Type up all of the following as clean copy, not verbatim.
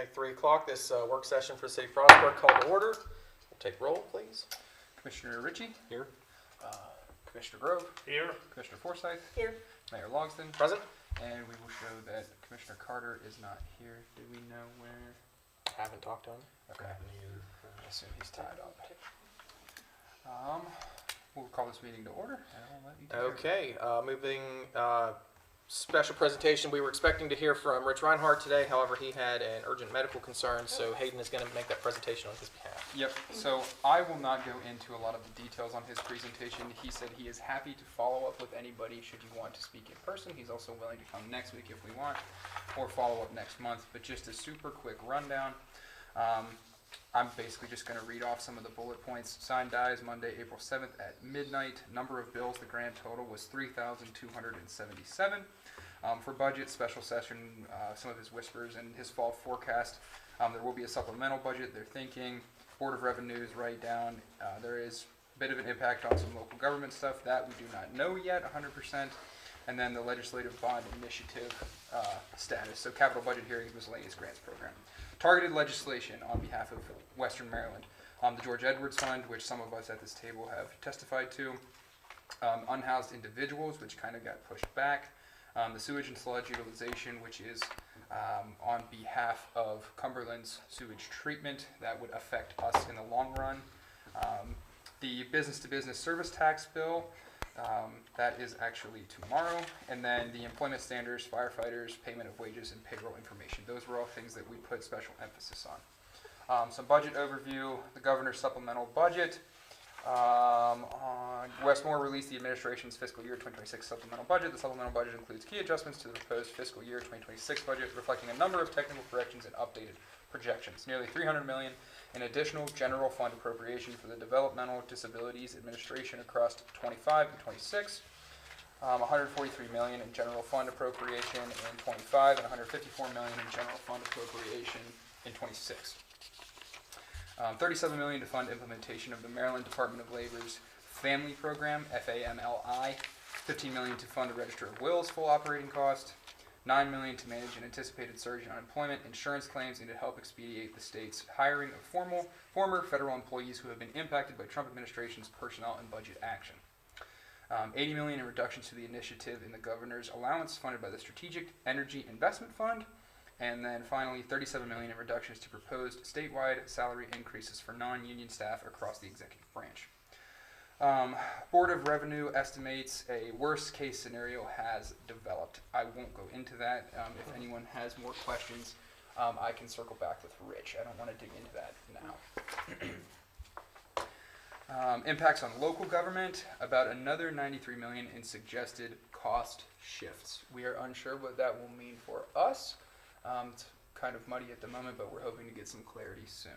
Okay, 3 o'clock, this work session for the City of Frostburg called to order. We'll take roll, please. Commissioner Ritchie, Here. Commissioner Grove, Here. Commissioner Forsyth, Here. Mayor Logsdon, Present? and we will show that Commissioner Carter is not here. Do we know where? Haven't talked to him. Okay. I assume he's tied up. We'll call this meeting to order, and I'll let you take it. Okay, moving special presentation. We were expecting to hear from Rich Reinhardt today. However, he had an urgent medical concern, so Hayden is going to make that presentation on his behalf. Yep, so I will not go into a lot of the details on his presentation. He said he is happy to follow up with anybody should you want to speak in person. He's also willing to come next week if we want, or follow up next month. But just a super quick rundown. I'm basically just going to read off some of the bullet points. Signed dies Monday, April 7th at midnight. Number of bills, the grand total was 3,277. For budget, special session, some of his whispers and his fall forecast. There will be a supplemental budget, they're thinking. Board of Revenues, write down. There is a bit of an impact on some local government stuff. That we do not know yet 100%. And then the legislative bond initiative status. So capital budget hearings, miscellaneous grants program. Targeted legislation on behalf of Western Maryland. The George Edwards Fund, which some of us at this table have testified to. Unhoused individuals, which kind of got pushed back. The sewage and sludge utilization, which is on behalf of Cumberland's sewage treatment. That would affect us in the long run. The business-to-business service tax bill. That is actually tomorrow. And then the employment standards, firefighters, payment of wages, and payroll information. Those were all things that we put special emphasis on. Some budget overview, the governor's supplemental budget. Westmore released the administration's fiscal year 2026 supplemental budget. The supplemental budget includes key adjustments to the proposed fiscal year 2026 budget, reflecting a number of technical corrections and updated projections. Nearly $300 million in additional general fund appropriation for the Developmental Disabilities Administration across 25 and 26. $143 million in general fund appropriation in 25, and $154 million in general fund appropriation in 26. $37 million to fund implementation of the Maryland Department of Labor's Family Program, FAMLI. $15 million to fund the Register of Wills full operating cost. $9 million to manage an anticipated surge in unemployment insurance claims and to help expedite the state's hiring of former federal employees who have been impacted by Trump administration's personnel and budget action. $80 million in reductions to the initiative in the governor's allowance funded by the Strategic Energy Investment Fund. And then finally, $37 million in reductions to proposed statewide salary increases for non-union staff across the executive branch. Board of Revenue estimates a worst-case scenario has developed. I won't go into that. If anyone has more questions, I can circle back with Rich. I don't want to dig into that now. Impacts on local government, about another $93 million in suggested cost shifts. We are unsure what that will mean for us. It's kind of muddy at the moment, but we're hoping to get some clarity soon.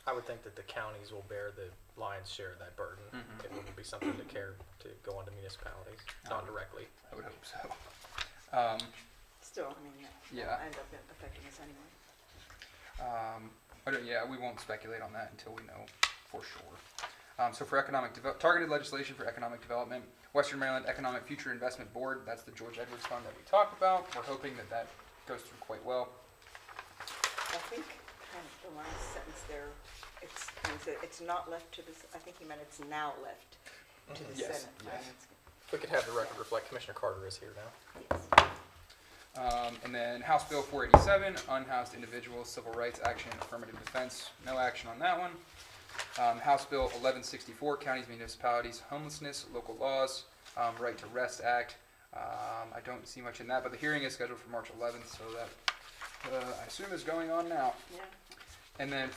I would think that the counties will bear the lion's share of that burden. Mhm. It wouldn't be something to care to go on to municipalities, non-directly. I would hope so. Still, I mean, Yeah. it'll end up affecting us anyway. But yeah, we won't speculate on that until we know for sure. So for targeted legislation for economic development, Western Maryland Economic Future Investment Board, that's the George Edwards Fund that we talked about. We're hoping that that goes through quite well. I think kind of the last sentence there, it's not left to I think he meant it's now left to the Yes, Senate. yes. If we could have the record reflect Commissioner Carter is here now. Yes. And then House Bill 487, unhoused individuals, civil rights action, affirmative defense, no action on that one. House Bill 1164, counties, municipalities, homelessness, local laws, Right to Rest Act. I don't see much in that, but the hearing is scheduled for March 11th, so that I assume is going on now. Yeah. And then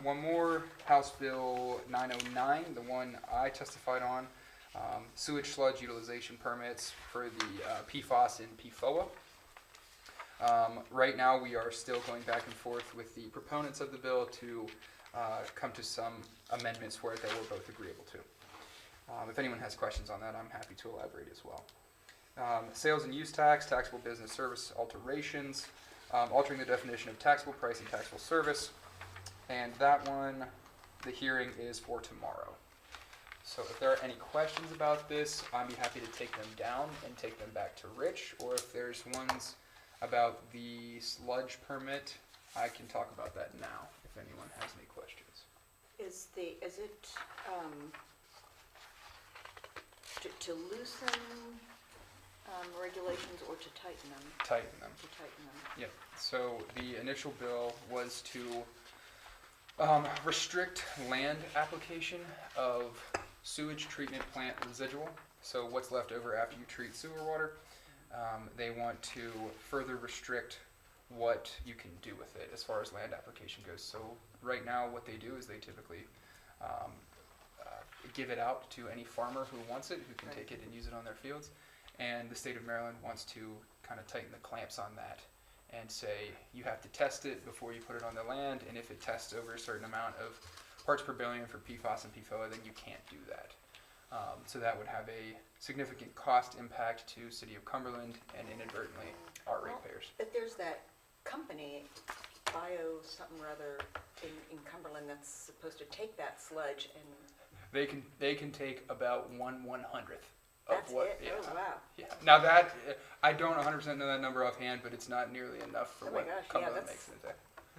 one more, House Bill 909, the one I testified on, sewage sludge utilization permits for the PFAS and PFOA. Right now we are still going back and forth with the proponents of the bill to come to some amendments where they were both agreeable to. If anyone has questions on that, I'm happy to elaborate as well. Sales and use tax, taxable business service alterations, altering the definition of taxable price and taxable service. And that one, the hearing is for tomorrow. So if there are any questions about this, I'd be happy to take them down and take them back to Rich. Or if there's ones about the sludge permit, I can talk about that now if anyone has any questions. Is it, to loosen, regulations or to tighten them? Tighten them. To tighten them. Yep. So the initial bill was to restrict land application of sewage treatment plant residual. So what's left over after you treat sewer water. They want to further restrict what you can do with it as far as land application goes. So right now what they do is they typically give it out to any farmer who wants it, who can take it and use it on their fields. And the state of Maryland wants to kind of tighten the clamps on that and say you have to test it before you put it on the land, and if it tests over a certain amount of parts per billion for PFAS and PFOA, then you can't do that. So that would have a significant cost impact to City of Cumberland and inadvertently our ratepayers. But there's that company, Bio something or other, in Cumberland that's supposed to take that sludge and. They can take about 1/100th of That's what. it? Yeah. Oh, wow. Yeah. Now that I don't 100% know that number offhand, but it's not nearly enough for Oh my what gosh, yeah, Cumberland that's- makes it into.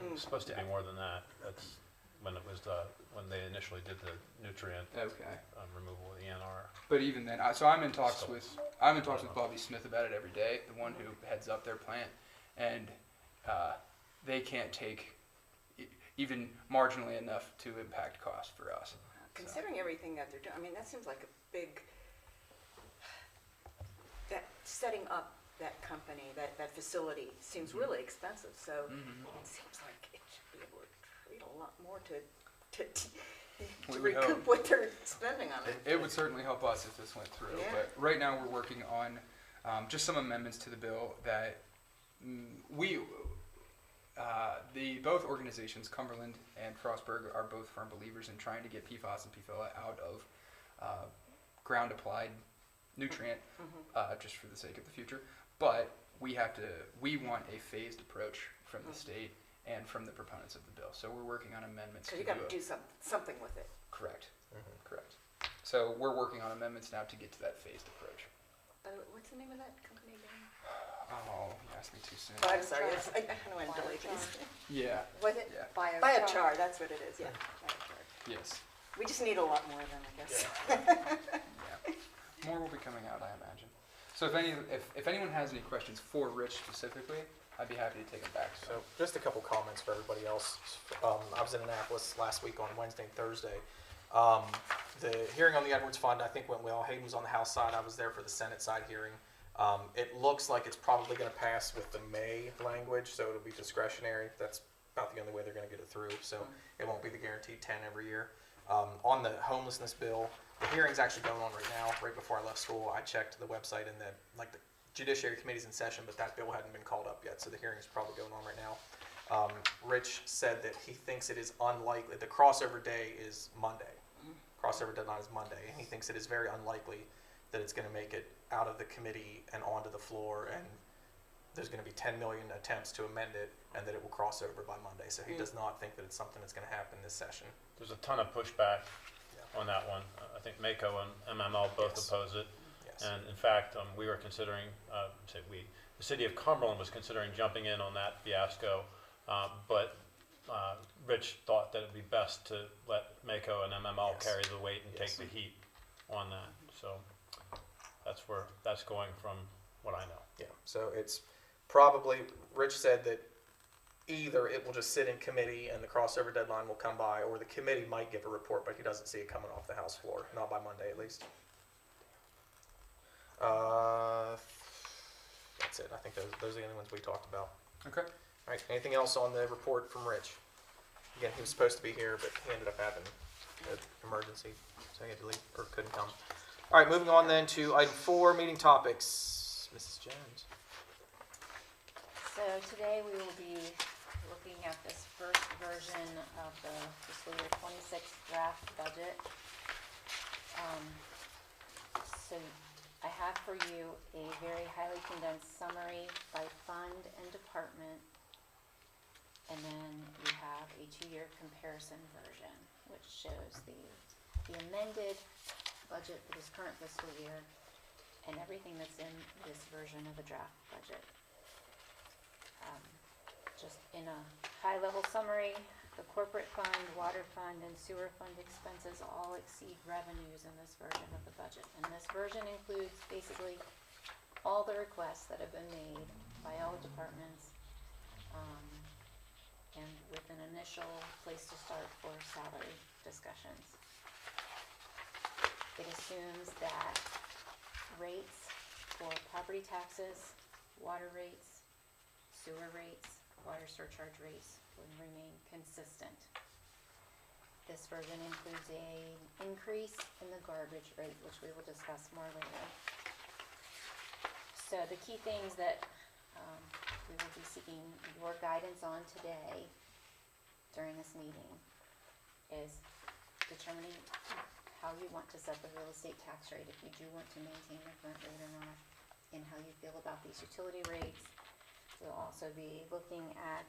Hmm. It's supposed to be more than that. That's when it was when they initially did the nutrient Okay. removal of the ENR. But even then, so I'm in talks So- with Bobby Smith about it every day, the one who heads up their plant, and they can't take even marginally enough to impact cost for us. Considering everything that they're doing, I mean, that seems like a big, that setting up that company, that facility seems really expensive, so it seems like it should be able to treat a lot more to We would recoup hope. what they're spending on it. It would certainly help us if this went through, Yeah. but right now we're working on just some amendments to the bill that both organizations, Cumberland and Frostburg, are both firm believers in trying to get PFAS and PFOA out of ground applied nutrient, just for the sake of the future. But we want a phased approach from the state and from the proponents of the bill. So we're working on amendments. Because you got to do something with it. Correct. Correct. So we're working on amendments now to get to that phased approach. What's the name of that company again? Oh, you asked me too soon. Oh, I'm sorry, I don't want to delete these. Yeah. Was it? Yeah. Biochar, that's what it is, yeah. Biochar. Yes. We just need a lot more of them, I guess. Yeah. More will be coming out, I imagine. So if anyone has any questions for Rich specifically, I'd be happy to take them back. So just a couple comments for everybody else. I was in Annapolis last week on Wednesday and Thursday. The hearing on the Edwards Fund, I think went well. Hayden was on the House side. I was there for the Senate side hearing. It looks like it's probably going to pass with the May language, so it'll be discretionary. That's about the only way they're going to get it through. So it won't be the guaranteed 10 every year. On the homelessness bill, the hearing's actually going on right now. Right before I left school, I checked the website, and the Judiciary Committee's in session, but that bill hadn't been called up yet, so the hearing is probably going on right now. Rich said that he thinks it is unlikely. The crossover day is Monday. Crossover deadline is Monday, and he thinks it is very unlikely that it's going to make it out of the committee and onto the floor, and there's going to be 10 million attempts to amend it, and that it will cross over by Monday. So he does not think that it's something that's going to happen this session. There's a ton of pushback on that one. I think MACO and MML both Yes. oppose it. Yes. And in fact, we were considering, the city of Cumberland was considering jumping in on that fiasco, but Rich thought that it'd be best to let MACO and MML Yes. carry the weight and Yes. take the heat on that. So that's where that's going from what I know. Yeah, so it's probably, Rich said that either it will just sit in committee and the crossover deadline will come by, or the committee might give a report, but he doesn't see it coming off the House floor, not by Monday at least. That's it. I think those are the only ones we talked about. Okay. All right, anything else on the report from Rich? Again, he was supposed to be here, but he ended up having an emergency, so he had to leave, or couldn't come. All right, moving on then to item 4, meeting topics. Mrs. Jones. So today we will be looking at this first version of the fiscal year 26 draft budget. So I have for you a very highly condensed summary by fund and department. And then you have a 2-year comparison version, which shows the amended budget for this current fiscal year and everything that's in this version of the draft budget. just in a high-level summary, the corporate fund, water fund, and sewer fund expenses all exceed revenues in this version of the budget. And this version includes basically all the requests that have been made by all departments, and with an initial place to start for salary discussions. It assumes that rates for property taxes, water rates, sewer rates, water surcharge rates would remain consistent. This version includes an increase in the garbage rate, which we will discuss more later. So the key things that we will be seeking your guidance on today during this meeting is determining how you want to set the real estate tax rate, if you do want to maintain the current rate or not, and how you feel about these utility rates. We'll also be looking at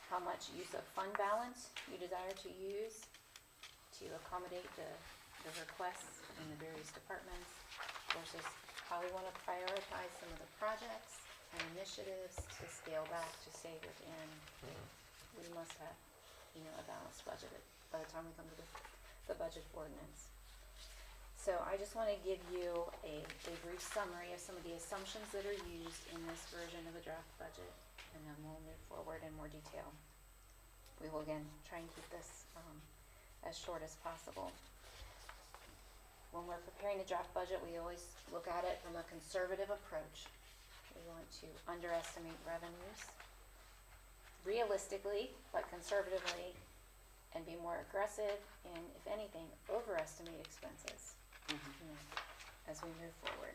how much use of fund balance you desire to use to accommodate the requests in the various departments versus how we want to prioritize some of the projects and initiatives to scale back to stay within. We must have, a balanced budget by the time we come to the budget ordinance. So I just want to give you a brief summary of some of the assumptions that are used in this version of the draft budget, and then we'll move forward in more detail. We will again try and keep this as short as possible. When we're preparing the draft budget, we always look at it from a conservative approach. We want to underestimate revenues realistically, but conservatively, and be more aggressive and, if anything, overestimate expenses as we move forward.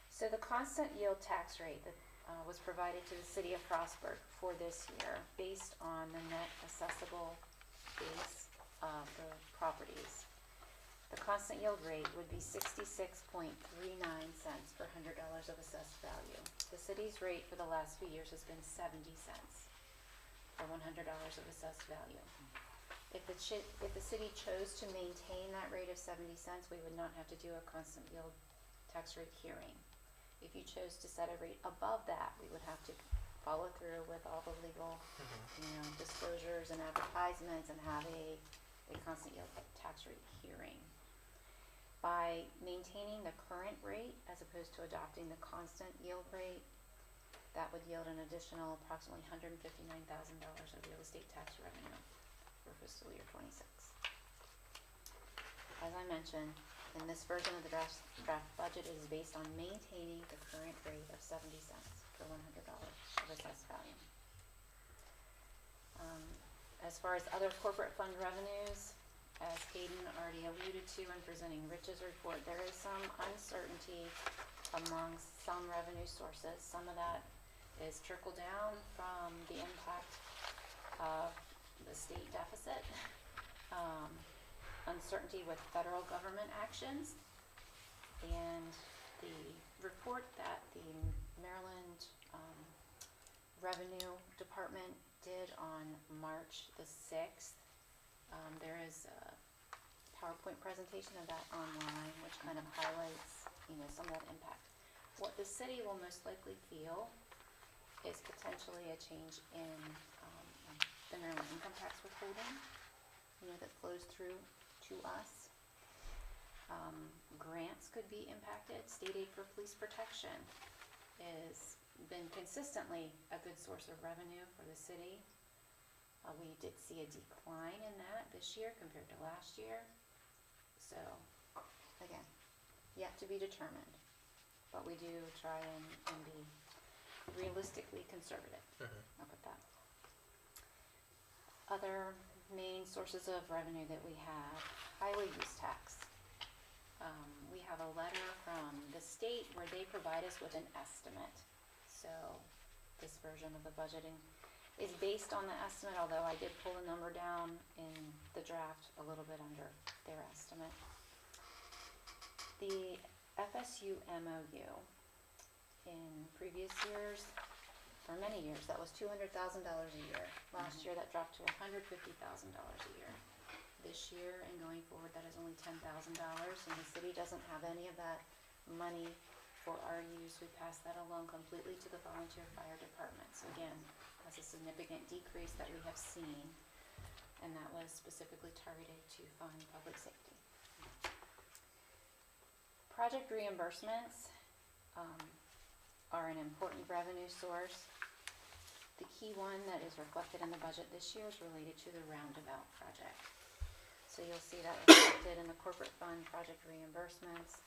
So the constant yield tax rate that was provided to the city of Frostburg for this year, based on the net assessable base of the properties. The constant yield rate would be 66.39 cents per $100 of assessed value. The city's rate for the last few years has been 70 cents for $100 of assessed value. If the city chose to maintain that rate of 70 cents, we would not have to do a constant yield tax rate hearing. If you chose to set a rate above that, we would have to follow through with all the legal, disclosures and advertisements and have a constant yield tax rate hearing. By maintaining the current rate as opposed to adopting the constant yield rate, that would yield an additional approximately $159,000 of real estate tax revenue for fiscal year 26. As I mentioned, in this version of the draft budget, it is based on maintaining the current rate of 70 cents per $100 of assessed value. As far as other corporate fund revenues, as Hayden already alluded to in presenting Rich's report, there is some uncertainty among some revenue sources. Some of that is trickle down from the impact of the state deficit, uncertainty with federal government actions, and the report that the Maryland Revenue Department did on March the 6th. There is a PowerPoint presentation of that online, which kind of highlights, some of that impact. What the city will most likely feel is potentially a change in the Maryland income tax withholding, that flows through to us. Grants could be impacted. State aid for police protection has been consistently a good source of revenue for the city. We did see a decline in that this year compared to last year. So, again, yet to be determined. But we do try and be realistically conservative. I'll put that. Other main sources of revenue that we have, highway use tax. We have a letter from the state where they provide us with an estimate. So this version of the budgeting is based on the estimate, although I did pull the number down in the draft a little bit under their estimate. The FSU MOU in previous years, for many years, that was $200,000 a year. Last year that dropped to $150,000 a year. This year and going forward, that is only $10,000, and the city doesn't have any of that money for our use, we pass that along completely to the volunteer fire department. So again, that's a significant decrease that we have seen, and that was specifically targeted to fund public safety. Project reimbursements are an important revenue source. The key one that is reflected in the budget this year is related to the roundabout project. So you'll see that reflected in the corporate fund project reimbursements,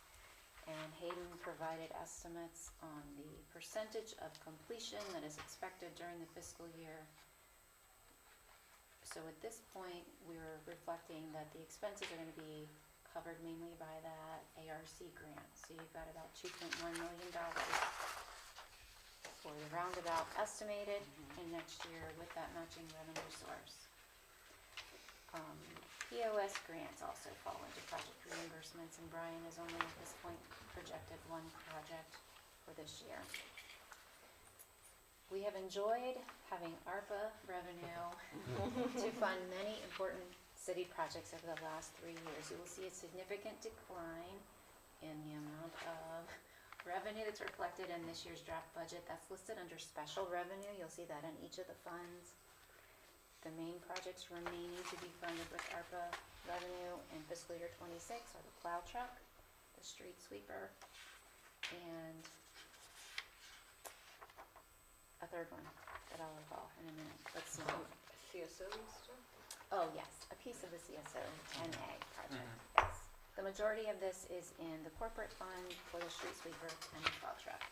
and Hayden provided estimates on the percentage of completion that is expected during the fiscal year. So at this point, we're reflecting that the expenses are going to be covered mainly by that ARC grant. So you've got about $2.1 million for the roundabout estimated in next year with that matching revenue source. POS grants also fall into project reimbursements, and Brian has only at this point projected one project for this year. We have enjoyed having ARPA revenue to fund many important city projects over the last 3 years. You will see a significant decline in the amount of revenue that's reflected in this year's draft budget. That's listed under special revenue. You'll see that in each of the funds. The main projects remaining to be funded with ARPA revenue in fiscal year 26 are the plow truck, the street sweeper, and a third one that I'll recall in a minute. Let's see. CSO stuff? Oh, yes, a piece of the CSO 10A project, yes. The majority of this is in the corporate fund for the street sweeper and the plow truck.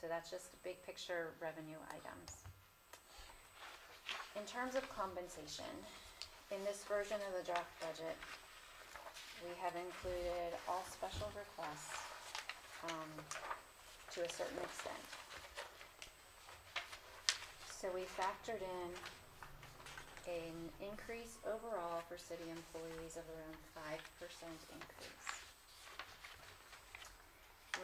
So that's just big picture revenue items. In terms of compensation, in this version of the draft budget, we have included all special requests to a certain extent. So we factored in an increase overall for city employees of around 5% increase.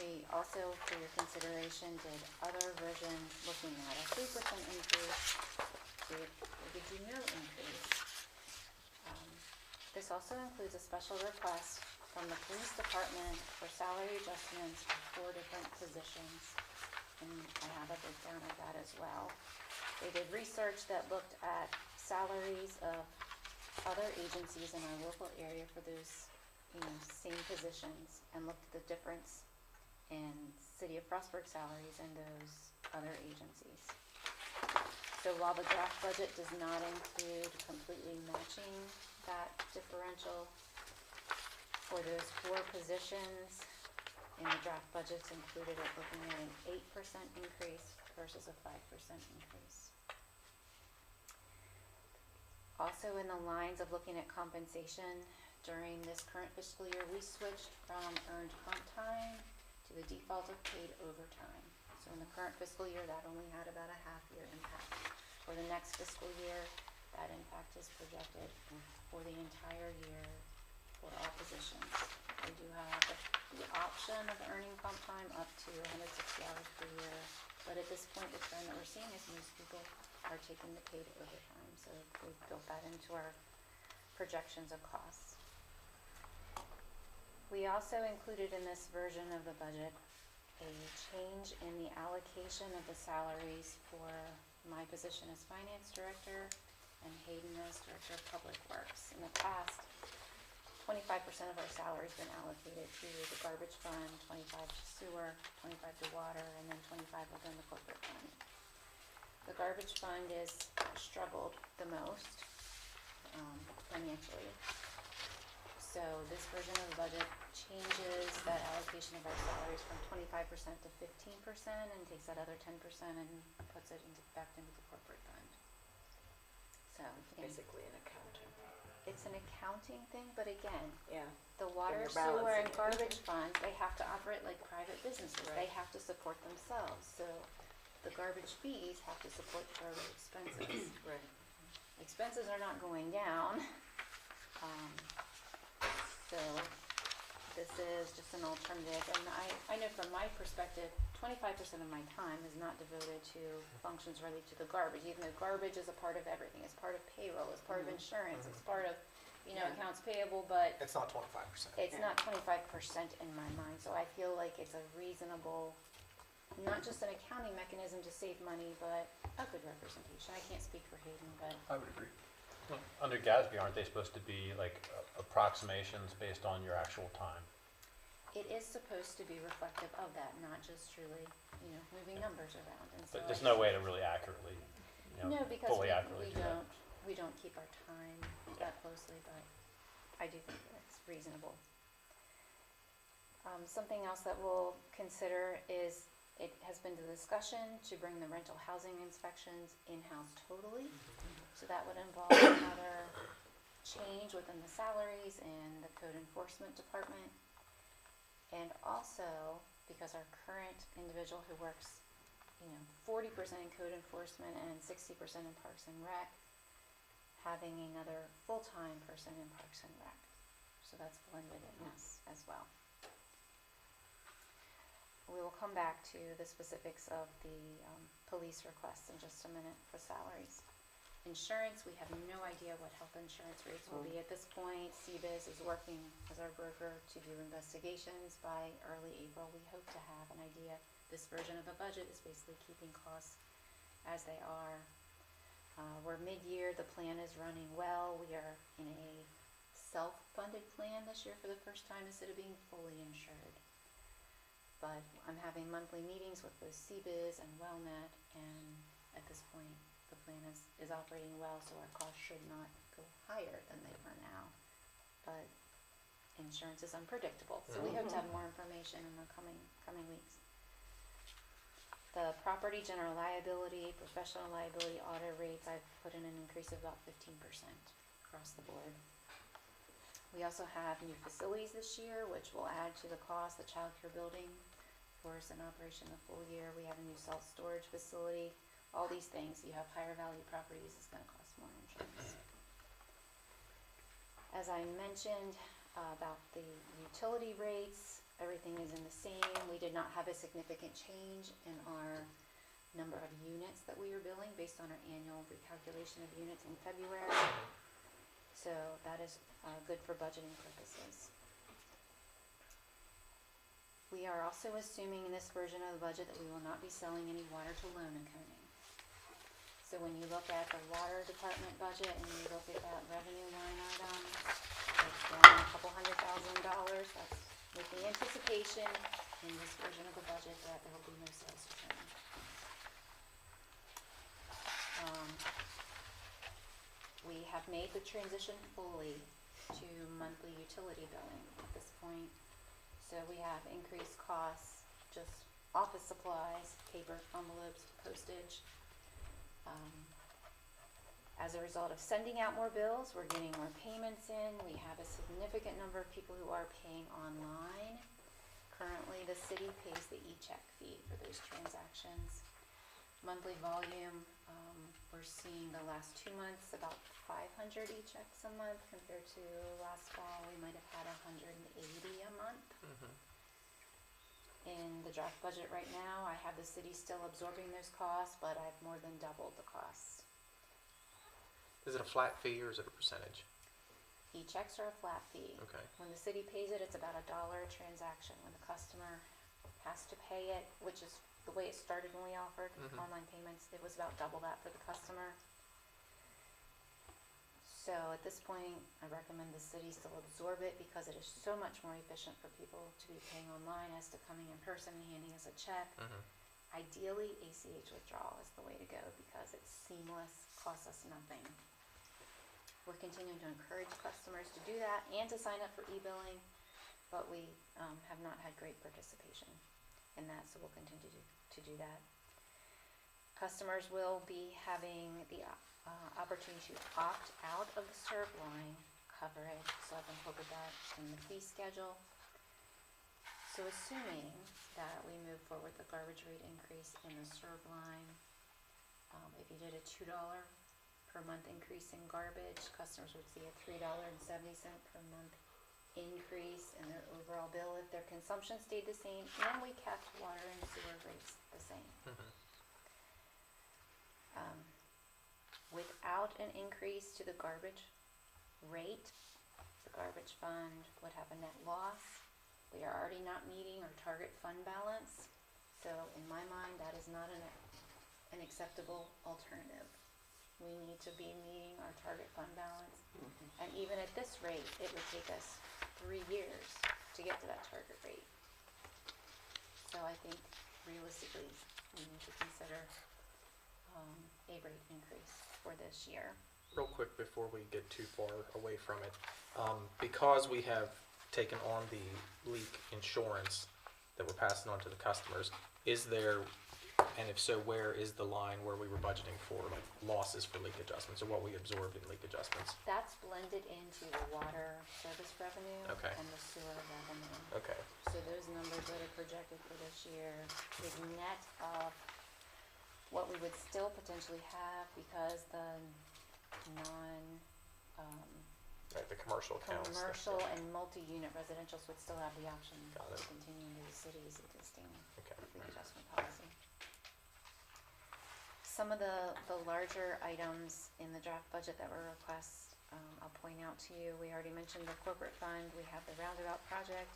We also, for your consideration, did other versions looking at a 3% increase. It gives you no increase. This also includes a special request from the police department for salary adjustments for 4 different positions, and I have a breakdown of that as well. They did research that looked at salaries of other agencies in our local area for those, same positions, and looked at the difference in City of Frostburg salaries and those other agencies. So while the draft budget does not include completely matching that differential for those 4 positions, in the draft budget's included it looking at an 8% increase versus a 5% increase. Also in the lines of looking at compensation, during this current fiscal year, we switched from earned comp time to the default of paid overtime. So in the current fiscal year, that only had about a half-year impact. For the next fiscal year, that impact is projected for the entire year for all positions. We do have the option of earning comp time up to 160 hours per year, but at this point, the trend that we're seeing is most people are taking the paid overtime, so we've built that into our projections of costs. We also included in this version of the budget a change in the allocation of the salaries for my position as finance director and Hayden as director of public works. In the past, 25% of our salary has been allocated to the garbage fund, 25 to sewer, 25 to water, and then 25 within the corporate fund. The garbage fund is struggled the most financially. So this version of the budget changes that allocation of our salaries from 25% to 15% and takes that other 10% and puts it back into the corporate fund. So again, Basically an accounting. it's an accounting thing, but again, Yeah. the water, you're sewer, and balancing garbage funds, they have to operate like private businesses. They Right. have to support themselves. So the garbage fees have to support the garbage expenses. Right. Expenses are not going down. So this is just an alternative. And I know from my perspective, 25% of my time is not devoted to functions related to the garbage, even though garbage is a part of everything. It's part of payroll, it's part of insurance, it's part of, Yeah. accounts payable, but It's not 25%. it's Yeah. not 25% in my mind, so I feel like it's a reasonable, not just an accounting mechanism to save money, but a good representation. I can't speak for Hayden, but I would agree. Under GASB, aren't they supposed to be like approximations based on your actual time? it is supposed to be reflective of that, not just truly, moving numbers around, and so. But there's no way to really accurately, No, because fully accurately do that. we don't keep our time that closely, but I do think that's reasonable. Something else that we'll consider is, it has been the discussion to bring the rental housing inspections in-house totally. So that would involve another change within the salaries and the code enforcement department. And also, because our current individual who works, 40% in code enforcement and 60% in Parks and Rec, having another full-time person in Parks and Rec. So that's blended in this as well. We will come back to the specifics of the police requests in just a minute for salaries. Insurance, we have no idea what health insurance rates will be at this point. CBIZ is working as our broker to do investigations. By early April, we hope to have an idea. This version of the budget is basically keeping costs as they are. We're mid-year, the plan is running well. We are in a self-funded plan this year for the first time instead of being fully insured. But I'm having monthly meetings with both CBIZ and WellNet, and at this point, the plan is operating well, so our costs should not go higher than they are now. But insurance is unpredictable, so we hope to have more information in the coming weeks. The property, general liability, professional liability, auto rates, I've put in an increase of about 15% across the board. We also have new facilities this year, which will add to the cost. The child care building, of course, in operation the full year. We have a new self-storage facility. All these things, you have higher value properties, it's going to cost more insurance. As I mentioned about the utility rates, everything is in the same. We did not have a significant change in our number of units that we are billing based on our annual recalculation of units in February. So that is good for budgeting purposes. We are also assuming in this version of the budget that we will not be selling any water to loan and coning. So when you look at the water department budget and you look at that revenue line item, it's down a couple $100,000. That's with the anticipation in this version of the budget that there will be no sales to coning. We have made the transition fully to monthly utility billing at this point. So we have increased costs, just office supplies, paper, envelopes, postage. As a result of sending out more bills, we're getting more payments in. We have a significant number of people who are paying online. Currently, the city pays the e-check fee for those transactions. Monthly volume, we're seeing the last 2 months about 500 e-checks a month compared to last fall we might have had 180 a month. In the draft budget right now, I have the city still absorbing those costs, but I've more than doubled the costs. Is it a flat fee or is it a percentage? E-checks are a flat fee. Okay. When the city pays it, it's about $1 a transaction. When the customer has to pay it, which is the way it started when we offered online payments, it was about double that for the customer. So at this point, I recommend the city still absorb it because it is so much more efficient for people to be paying online as to coming in person and handing us a check. Ideally, ACH withdrawal is the way to go because it's seamless, costs us nothing. We're continuing to encourage customers to do that and to sign up for e-billing, but we have not had great participation in that, so we'll continue to do that. Customers will be having the opportunity to opt out of the serve line coverage, so I've included that in the fee schedule. So assuming that we move forward with the garbage rate increase in the serve line, if you did a $2 per month increase in garbage, customers would see a $3.70 per month increase in their overall bill if their consumption stayed the same and we kept water and sewer rates the same. Without an increase to the garbage rate, storage fund would have a net loss. We are already not meeting our target fund balance, so in my mind, that is not an acceptable alternative. We need to be meeting our target fund balance, and even at this rate, it would take us 3 years to get to that target rate. So I think realistically, we need to consider a rate increase for this year. Real quick before we get too far away from it, because we have taken on the leak insurance that we're passing on to the customers, is there, and if so, where is the line where we were budgeting for like losses for leak adjustments, or what we absorbed in leak adjustments? That's blended into the water service revenue Okay. and the sewer revenue. Okay, So those numbers that are projected for this year is net of what we would still potentially have because the right, the commercial accounts. commercial and multi-unit residentials would still have the option Got to it. continue into the city's existing Okay. leak adjustment policy. Some of the larger items in the draft budget that were requests, I'll point out to you. We already mentioned the corporate fund. We have the roundabout project.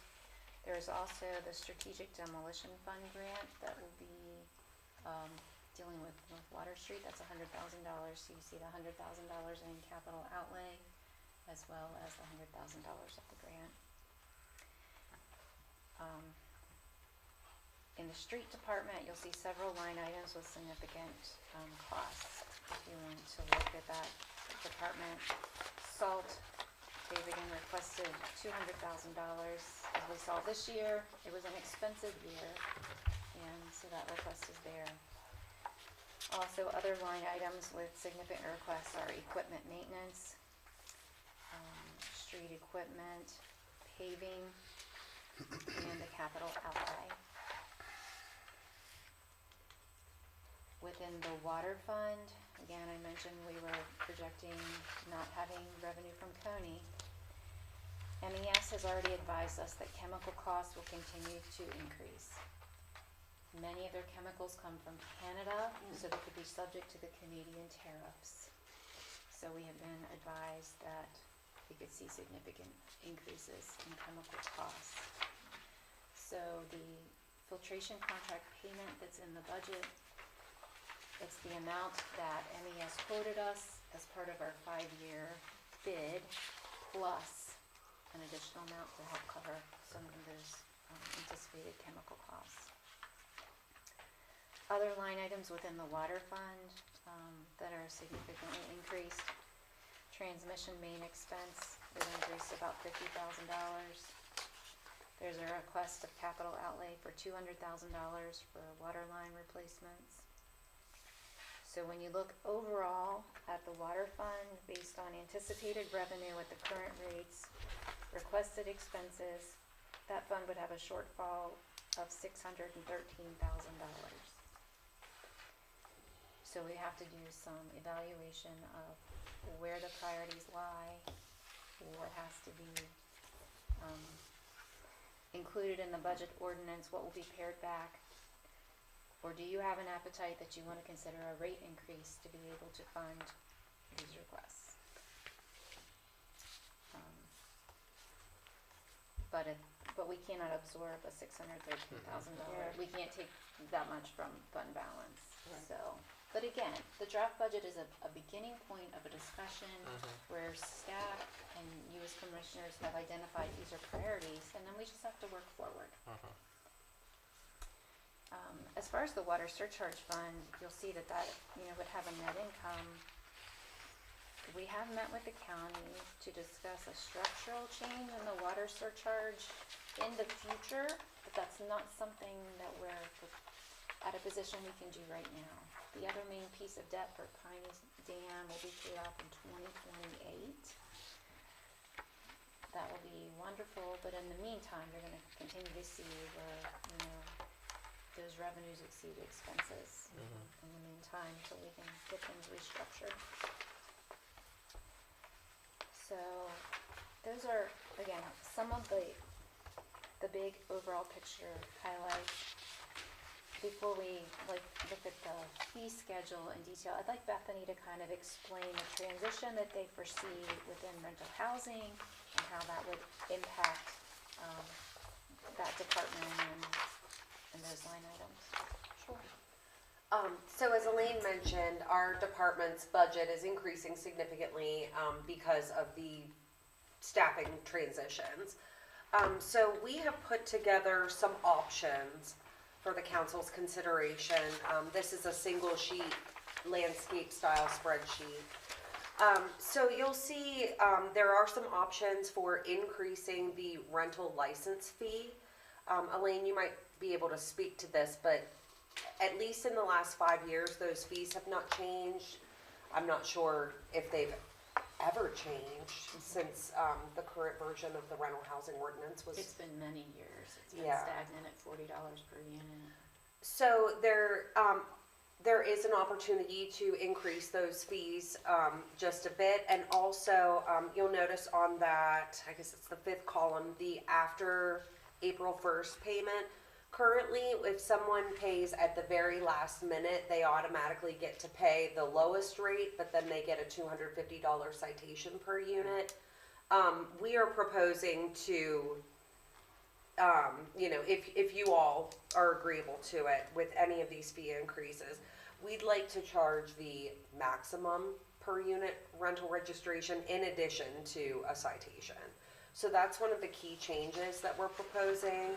There is also the strategic demolition fund grant that will be dealing with North Water Street. That's $100,000. So you see the $100,000 in capital outlay, as well as the $100,000 of the grant. In the street department, you'll see several line items with significant costs. If you want to look at that department, salt, they've again requested $200,000. As we saw this year, it was an expensive year, and so that request is there. Also, other line items with significant requests are equipment maintenance, street equipment, paving, and the capital outlay. Within the water fund, again, I mentioned we were projecting not having revenue from Coney. MES has already advised us that chemical costs will continue to increase. Many of their chemicals come from Canada, so they could be subject to the Canadian tariffs. So we have been advised that we could see significant increases in chemical costs. So the filtration contract payment that's in the budget, it's the amount that MES quoted us as part of our 5-year bid, plus an additional amount to help cover some of those anticipated chemical costs. Other line items within the water fund that are significantly increased. Transmission main expense would increase about $50,000. There's a request of capital outlay for $200,000 for water line replacements. So when you look overall at the water fund, based on anticipated revenue at the current rates, requested expenses, that fund would have a shortfall of $613,000. So we have to do some evaluation of where the priorities lie, what has to be included in the budget ordinance, what will be pared back, or do you have an appetite that you want to consider a rate increase to be able to fund these requests? But we cannot absorb a $613,000. We can't take that much from fund balance. Right. So, but again, the draft budget is a beginning point of a discussion where staff and you as commissioners have identified these are priorities, and then we just have to work forward. As far as the water surcharge fund, you'll see that would have a net income. We have met with the county to discuss a structural change in the water surcharge in the future, but that's not something that we're at a position we can do right now. The other main piece of debt for Piney's Dam will be paid off in 2028. That will be wonderful, but in the meantime, you're gonna continue to see where, those revenues exceed expenses in the meantime, so we can get things restructured. So, those are, again, some of the big overall picture highlights. Before we look at the fee schedule in detail, I'd like Bethany to kind of explain the transition that they foresee within rental housing and how that would impact, that department and those line items. Sure. So as Elaine mentioned, our department's budget is increasing significantly because of the staffing transitions. So we have put together some options for the council's consideration. This is a single sheet landscape style spreadsheet. So you'll see there are some options for increasing the rental license fee. Elaine, you might be able to speak to this, but at least in the last 5 years, those fees have not changed. I'm not sure if they've ever changed since the current version of the rental housing ordinance was. It's been many years. It's been Yeah. stagnant at $40 per unit. So there is an opportunity to increase those fees just a bit, and also you'll notice on that, I guess it's the 5th column, the after April 1st payment. Currently, if someone pays at the very last minute, they automatically get to pay the lowest rate, but then they get a $250 citation per unit. We are proposing to, if you all are agreeable to it with any of these fee increases, we'd like to charge the maximum per unit rental registration in addition to a citation. So that's one of the key changes that we're proposing.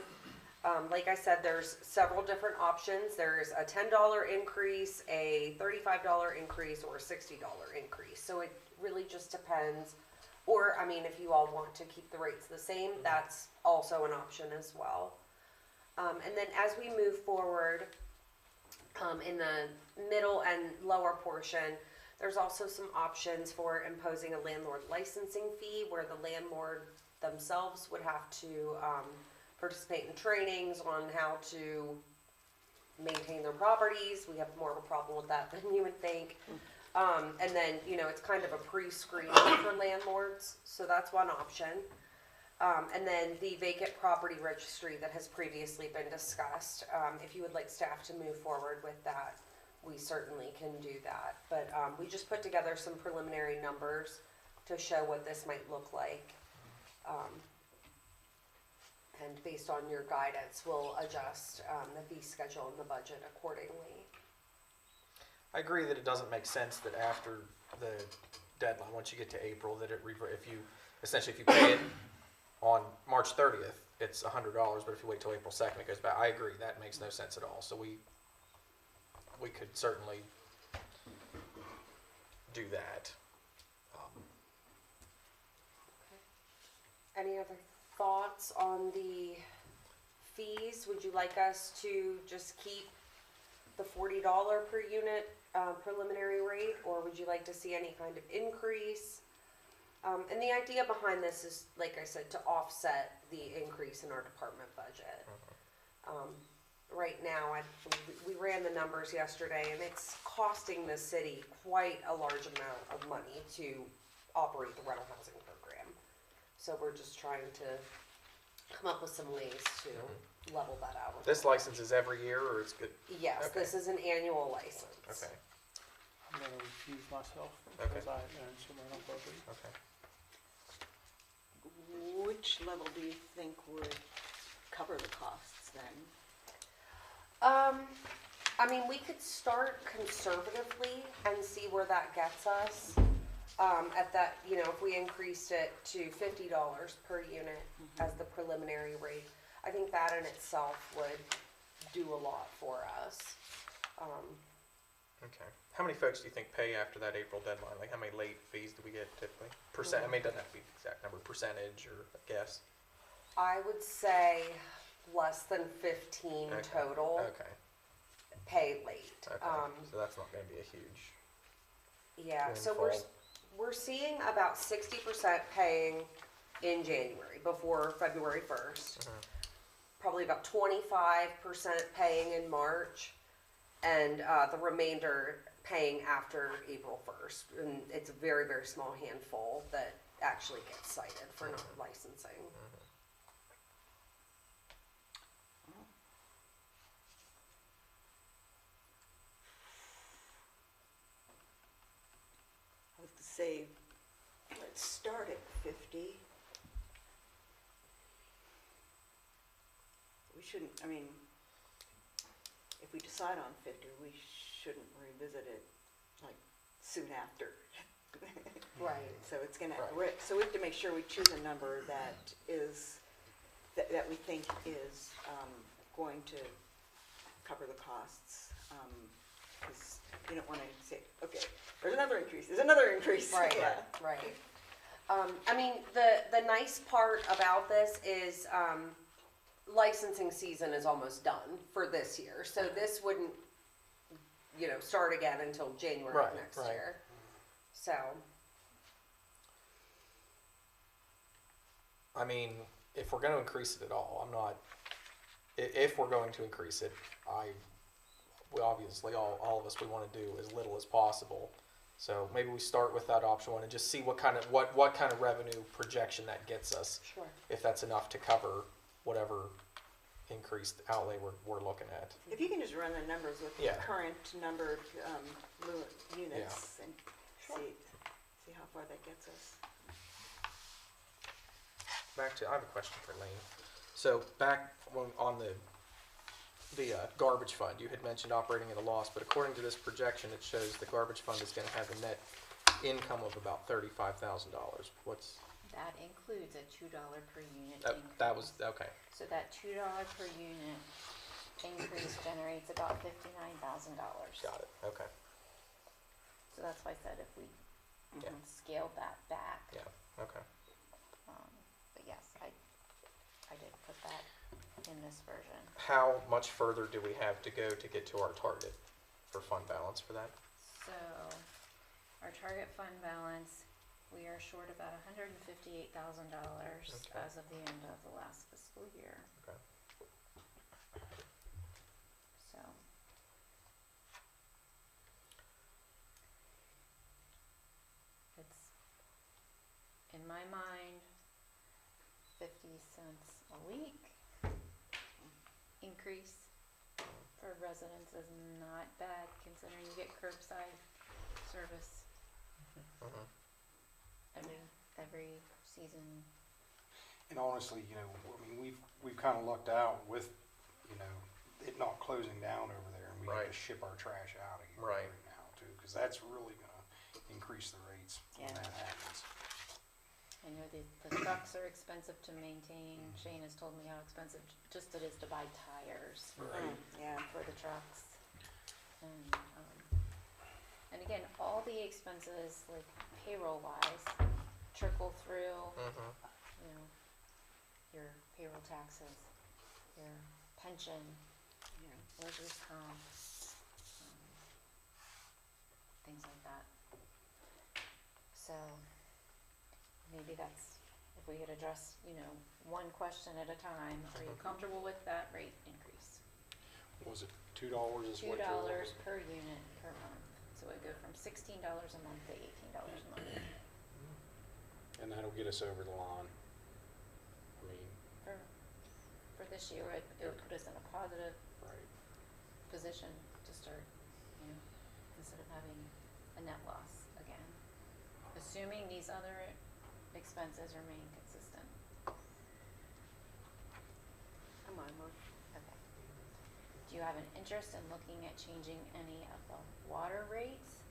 Like I said, there's several different options. There's a $10 increase, a $35 increase, or a $60 increase. So it really just depends. Or, I mean, if you all want to keep the rates the same, that's also an option as well. And then as we move forward, in the middle and lower portion, there's also some options for imposing a landlord licensing fee where the landlord themselves would have to participate in trainings on how to maintain their properties. We have more of a problem with that than you would think. And then, it's kind of a pre-screening for landlords, so that's one option. And then the vacant property registry that has previously been discussed. If you would like staff to move forward with that, we certainly can do that. But we just put together some preliminary numbers to show what this might look like. And based on your guidance, we'll adjust the fee schedule and the budget accordingly. I agree that it doesn't make sense that after the deadline, once you get to April, that if you pay it on March 30th, it's $100, but if you wait till April 2nd, it goes back. I agree, that makes no sense at all. So we could certainly do that. Any other thoughts on the fees? Would you like us to just keep the $40 per unit preliminary rate, or would you like to see any kind of increase? And the idea behind this is, like I said, to offset the increase in our department budget. Right now, we ran the numbers yesterday, and it's costing the city quite a large amount of money to operate the rental housing program. So we're just trying to come up with some ways to level that out. This license is every year, or it's good? Yes, Okay. this is an annual license. Okay, I'm gonna recuse myself Okay. because I earn some rental property. okay. Which level do you think would cover the costs then? I mean, we could start conservatively and see where that gets us. At that, if we increased it to $50 per unit as the preliminary rate, I think that in itself would do a lot for us. Okay. How many folks do you think pay after that April deadline? Like, how many late fees do we get typically? Percent, I mean, it doesn't have to be exact number, percentage or a guess. I would say less than 15 Okay. total Okay, pay late. okay. So that's not gonna be a huge Yeah, so windfall. we're seeing about 60% paying in January before February 1st. Probably about 25% paying in March, and the remainder paying after April 1st. And it's a very, very small handful that actually gets cited for not licensing. I would say, let's start at 50 shouldn't, I mean, if we decide on 50, we shouldn't revisit it like soon after. Right. So it's gonna, Right. so we have to make sure we choose a number that is, that we think is going to cover the costs. Because you don't want to say, okay, there's another increase, there's another increase. Right, Yeah. right. I mean, the nice part about this is, licensing season is almost done for this year, so this wouldn't, start again until January of Right, next right. year. So, I mean, if we're gonna increase it at all, I'm not, if we're going to increase it, we obviously, all of us, we wanna do as little as possible. So maybe we start with that option one and just see what kind of revenue projection that gets us. sure. If that's enough to cover whatever increased outlay we're looking at. If you can just run the numbers with the Yeah. current numbered units and Sure. see how far that gets us. I have a question for Lane. So back on the garbage fund, you had mentioned operating at a loss, but according to this projection, it shows the garbage fund is going to have a net income of about $35,000. That includes a $2 per unit That increase. was okay. So that $2 per unit increase generates about $59,000. Got it. Okay. So that's why I said if we Yeah. scaled that back. Yeah. Okay. But yes, I did put that in this version. How much further do we have to go to get to our target for fund balance for that? So our target fund balance, we are short about $158,000 Okay. as of the end of the last fiscal year. Okay. So it's, in my mind, 50 cents a week increase for residents is not bad considering you get curbside service Mhm. every season. And honestly, I mean, we've kind of lucked out with, it not closing down over there, and we have Right. to ship our trash out of here Right. now too, because that's really gonna increase the rates when Yeah. that happens. I know the trucks are expensive to maintain. Shane has told me how expensive just it is to buy tires Yeah. for the trucks. And again, all the expenses, like payroll wise, trickle through, Mm-hmm. your payroll taxes, your pension, workers' comp, things like that. So maybe that's, if we could address, one question at a time, are you comfortable with that rate increase? Was it $2 is what $2 per unit per month, so it'd go from $16 a month to $18 a month. And that'll get us over the line. I mean, For this year, it would put us in a positive right. position to start, instead of having a net loss again. Assuming these other expenses remain consistent. I'm on board. Okay. Do you have an interest in looking at changing any of the water rates?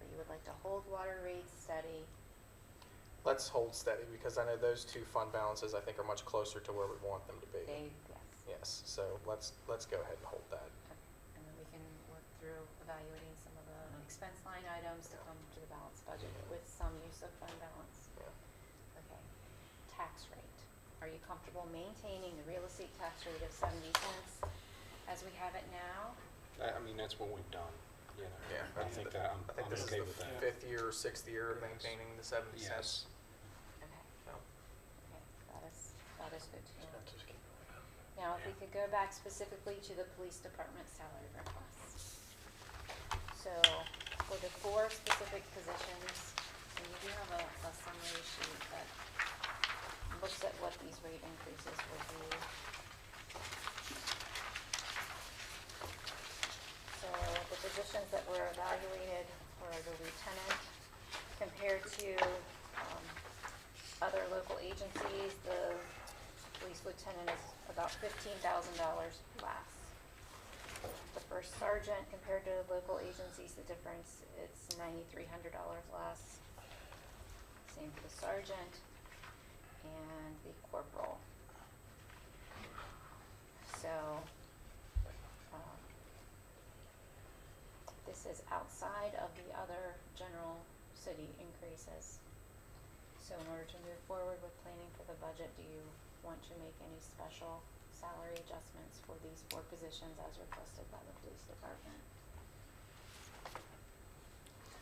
Or you would like to hold water rates steady? Let's hold steady because I know those two fund balances I think are much closer to where we want them to be. Yes. Yes. So let's go ahead and hold that. And then we can work through evaluating some of the expense line items to come to the balanced budget with some use of fund balance. Yeah. Okay. Tax rate. Are you comfortable maintaining the real estate tax rate of 70 cents as we have it now? I mean, that's what we've done, Yeah. I think that, I'm this okay is with the that. 5th year or 6th year of maintaining the 70 cents. Yes. Okay. No. Okay, that is good to know. Now, if we could go back specifically to the police department salary requests. So, for the 4 specific positions, and you do have a summary sheet that looks at what these rate increases would be. So, the positions that were evaluated were the lieutenant compared to other local agencies, the police lieutenant is about $15,000 less. The first sergeant, compared to local agencies, the difference, it's $9,300 less. Same for the sergeant and the corporal. So, this is outside of the other general city increases. So in order to move forward with planning for the budget, do you want to make any special salary adjustments for these 4 positions as requested by the police department?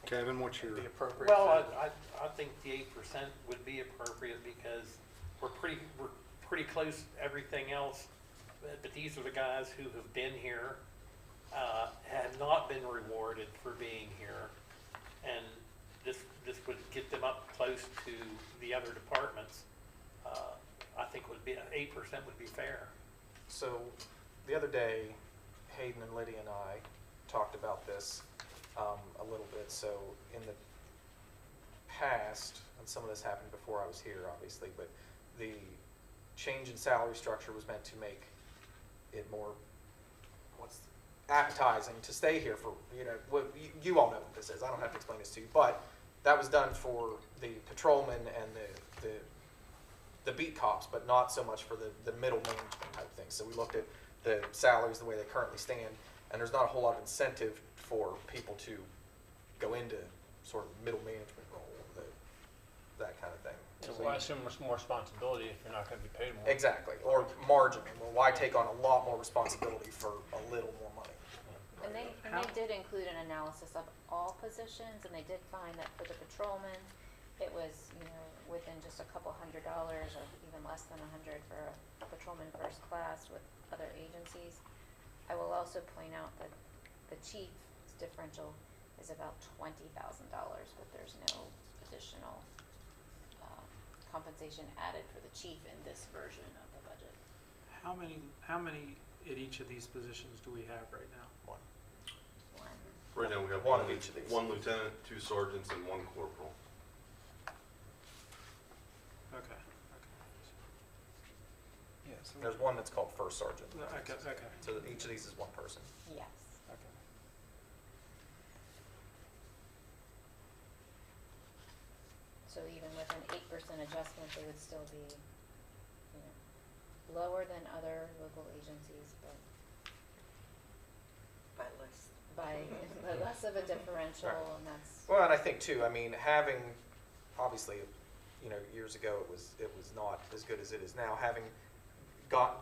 Kevin, what's your, The appropriate. Well, I think the 8% would be appropriate because we're pretty close to everything else. But these are the guys who have been here, have not been rewarded for being here. And this would get them up close to the other departments. I think 8% would be fair. So the other day, Hayden and Lydia and I talked about this a little bit. So in the past, and some of this happened before I was here, obviously, but the change in salary structure was meant to make it more appetizing to stay here for, you all know what this is. I don't have to explain this to you, but that was done for the patrolmen and the beat cops, but not so much for the middle management type thing. So we looked at the salaries the way they currently stand, and there's not a whole lot of incentive for people to go into sort of middle management role, that kind of thing. So I assume there's more responsibility if you're not gonna be paid more. Exactly, or margining. Well, why take on a lot more responsibility for a little more money? And they did include an analysis of all positions, and they did find that for the patrolman, it was, within just a couple $100 or even less than $100 for a patrolman first class with other agencies. I will also point out that the chief's differential is about $20,000, but there's no additional compensation added for the chief in this version of the budget. How many at each of these positions do we have right now? One. Right now, we have One of each of these. 1 lieutenant, 2 sergeants, and 1 corporal. Okay. Yeah, so There's one that's called first sergeant. Okay. So that each of these is one person. Yes. Okay. So even with an 8% adjustment, they would still be, lower than other local agencies, but By less. by less of a differential, and that's. Well, and I think too, having, obviously, years ago it was not as good as it is now. Having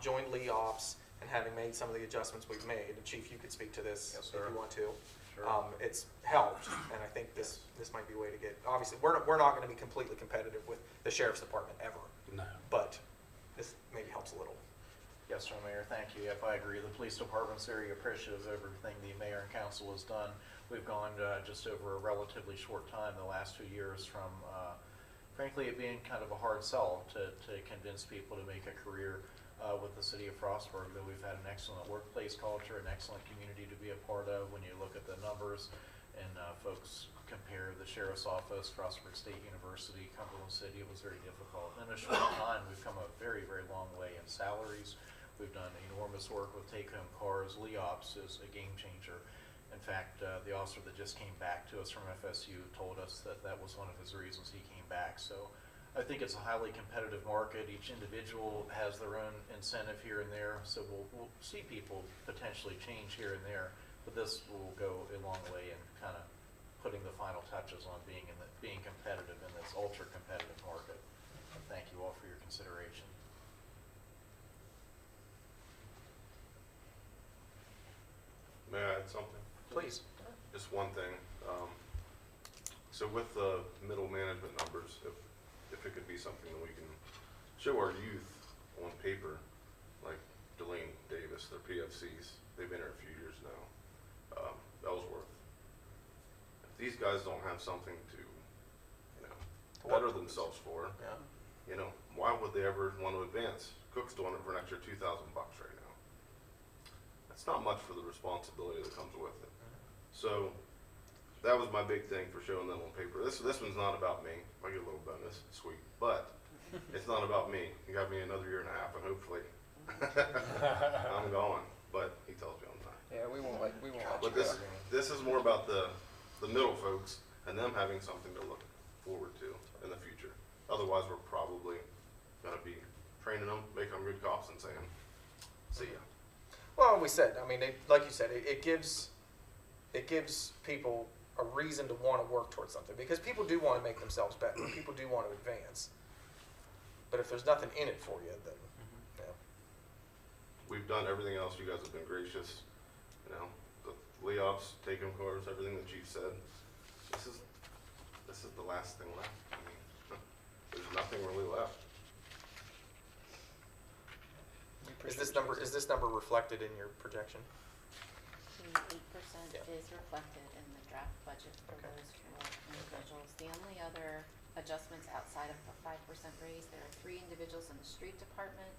joined Lee Ops and having made some of the adjustments we've made, and Chief, you could speak to this Yes, if sir. you want to. Sure. It's helped, and I think this might be a way to get. Obviously, we're not going to be completely competitive with the sheriff's department ever, no. but this maybe helps a little. Yes, sir, Mayor, thank you. If I agree, the police department's very appreciative of everything the mayor and council has done. We've gone just over a relatively short time, the last 2 years, from frankly it being kind of a hard sell to convince people to make a career with the city of Frostburg, that we've had an excellent workplace culture, an excellent community to be a part of. When you look at the numbers and folks compare the sheriff's office, Frostburg State University, Cumberland City, it was very difficult. In a short time, we've come a very, very long way in salaries. We've done enormous work with take-home cars. Lee Ops is a game changer. In fact, the officer that just came back to us from FSU told us that that was one of his reasons he came back. So I think it's a highly competitive market. Each individual has their own incentive here and there. So we'll see people potentially change here and there, but this will go a long way in kind of putting the final touches on being competitive in this ultra-competitive market. And thank you all for your consideration. May I add something? Please. Just one thing. So with the middle management numbers, if it could be something that we can show our youth on paper, like Delane Davis, their PFCs, they've been here a few years now. Ellsworth. If these guys don't have something to, better themselves for, Yeah. Why would they ever want to advance? Cook's doing it for an extra $2,000 right now. That's not much for the responsibility that comes with it. So that was my big thing for showing them on paper. This one's not about me. I get a little bonus, sweet. But it's not about me. He got me another year and a half, and hopefully I'm gone. But he tells me on time. Yeah, we won't let you But go. this is more about the middle folks and them having something to look forward to in the future. Otherwise, we're probably gonna be training them, making them good cops, and saying, "See ya." Well, we said, I mean, like you said, it gives people a reason to want to work towards something, because people do want to make themselves better. People do want to advance. But if there's nothing in it for you, then, you know. We've done everything else. You guys have been gracious. You know, the LEOPs, take-home cars, everything the chief said. This is the last thing left. I mean, there's nothing really left. Is this number reflected in your projection? The 8% Yeah. is reflected in the draft budget for Okay. those four individuals. The only other adjustments outside of the 5% raise, there are 3 individuals in the street department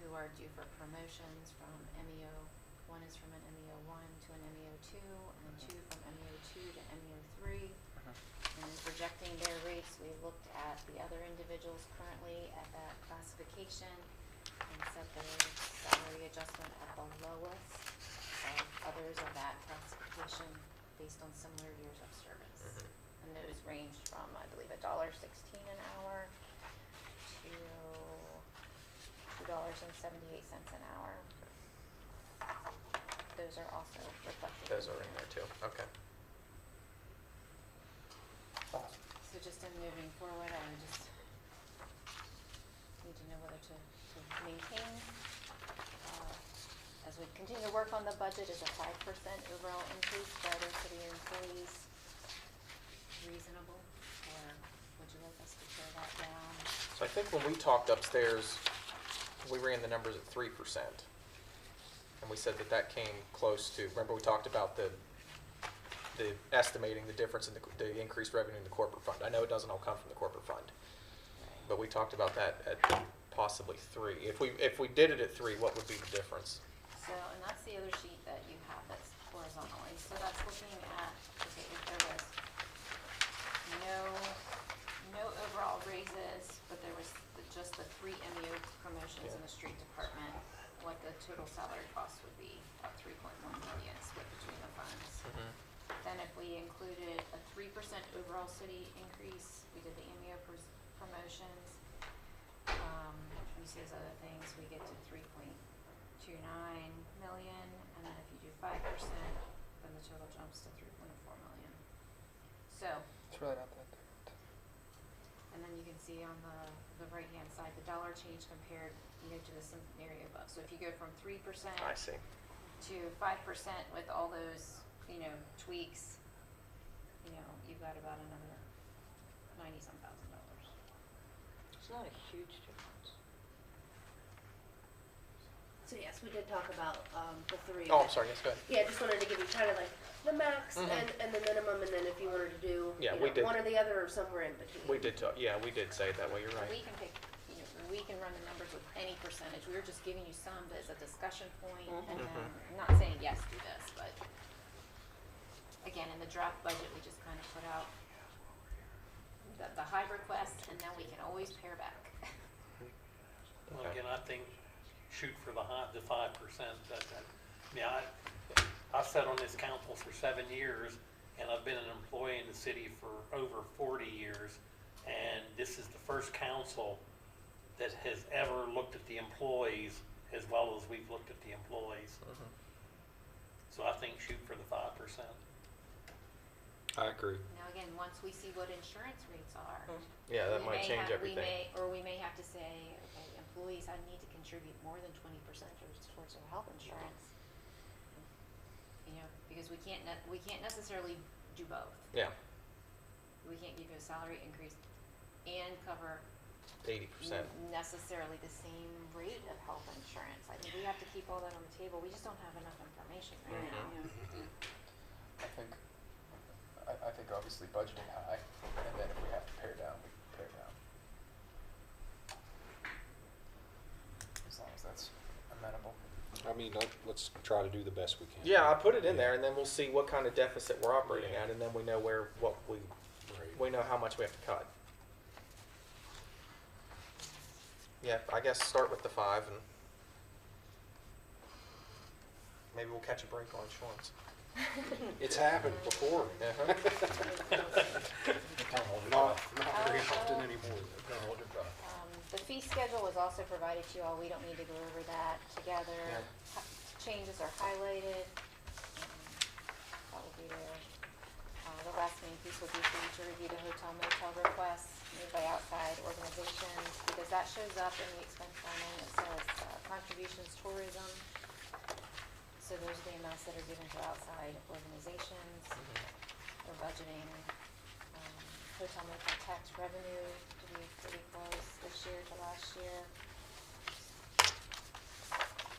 who are due for promotions from MEO. One is from an MEO 1 to an MEO 2, and then 2 from MEO 2 to MEO 3. And in projecting their rates, we looked at the other individuals currently at that classification and set their salary adjustment at the lowest of others of that classification based on similar years of service. And those ranged from, I believe, $1.16 an hour to $2.78 an hour. Those are also reflected. Those are in there too. Okay. So just in moving forward, I would just need to know whether to maintain, as we continue to work on the budget, is a 5% overall increase for other city employees reasonable, or would you like us to tear that down? So I think when we talked upstairs, we ran the numbers at 3%. And we said that came close to, remember we talked about the estimating the difference in the increased revenue in the corporate fund. I know it doesn't all come from the corporate fund, but we talked about that at possibly 3. If we did it at 3, what would be the difference? So, and that's the other sheet that you have that's horizontally. So that's looking at, okay, if there was no overall raises, but there was just the 3 MEO promotions in the street department, what the total salary cost would be, about 3.1 million split between the funds. Then if we included a 3% overall city increase, we did the MEO promotions, you see those other things, we get to 3.29 million, and then if you do 5%, then the total jumps to 3.4 million. So, It's really not that different. and then you can see on the right-hand side, the dollar change compared, to the scenario above. So if you go from 3% I see. to 5% with all those, tweaks, you've got about another $90-some thousand. It's not a huge difference. So yes, we did talk about the 3. Oh, I'm sorry. Yes, go ahead. Yeah, just wanted to give you kind of like the max Mhm. and the minimum, and then if you wanted to do Yeah, we did. one or the other or somewhere in between. We did talk. Yeah, we did say it that way. You're right. We can pick, we can run the numbers with any percentage. We were just giving you some as a discussion point, and then, I'm not saying yes, do this, but again, in the draft budget, we just kind of put out the high request, and then we can always pare back. Well, Okay. again, I think shoot for the 5%. I've sat on this council for 7 years, and I've been an employee in the city for over 40 years. And this is the first council that has ever looked at the employees as well as we've looked at the employees. So I think shoot for the 5%. I agree. Now, again, once we see what insurance rates are. Yeah, that we might may change have- everything. We may have to say, okay, employees, I need to contribute more than 20% towards their health insurance. Because we can't necessarily do both. Yeah, We can't give you a salary increase and cover 80%. necessarily the same rate of health insurance. I think we have to keep all that on the table. We just don't have enough information right now. I think obviously budgeting high, and then if we have to pare down, we can pare down. As long as that's amenable. I mean, let's try to do the best we can. Yeah, I put it in there, and then we'll see what kind of deficit we're operating at, and then we know we know how much we have to cut. Yeah, I guess start with the 5 and maybe we'll catch a break on insurance. It's happened before. Uh-huh. Not very often anymore. The fee schedule was also provided to you all. We don't need to go over that together. Yeah. Changes are highlighted. That will be there. The last main piece will be for you to review the hotel motel requests made by outside organizations, because that shows up in the expense line. It says contributions tourism. So those are the amounts that are given to outside organizations. We're budgeting hotel motel tax revenue to be pretty close this year to last year.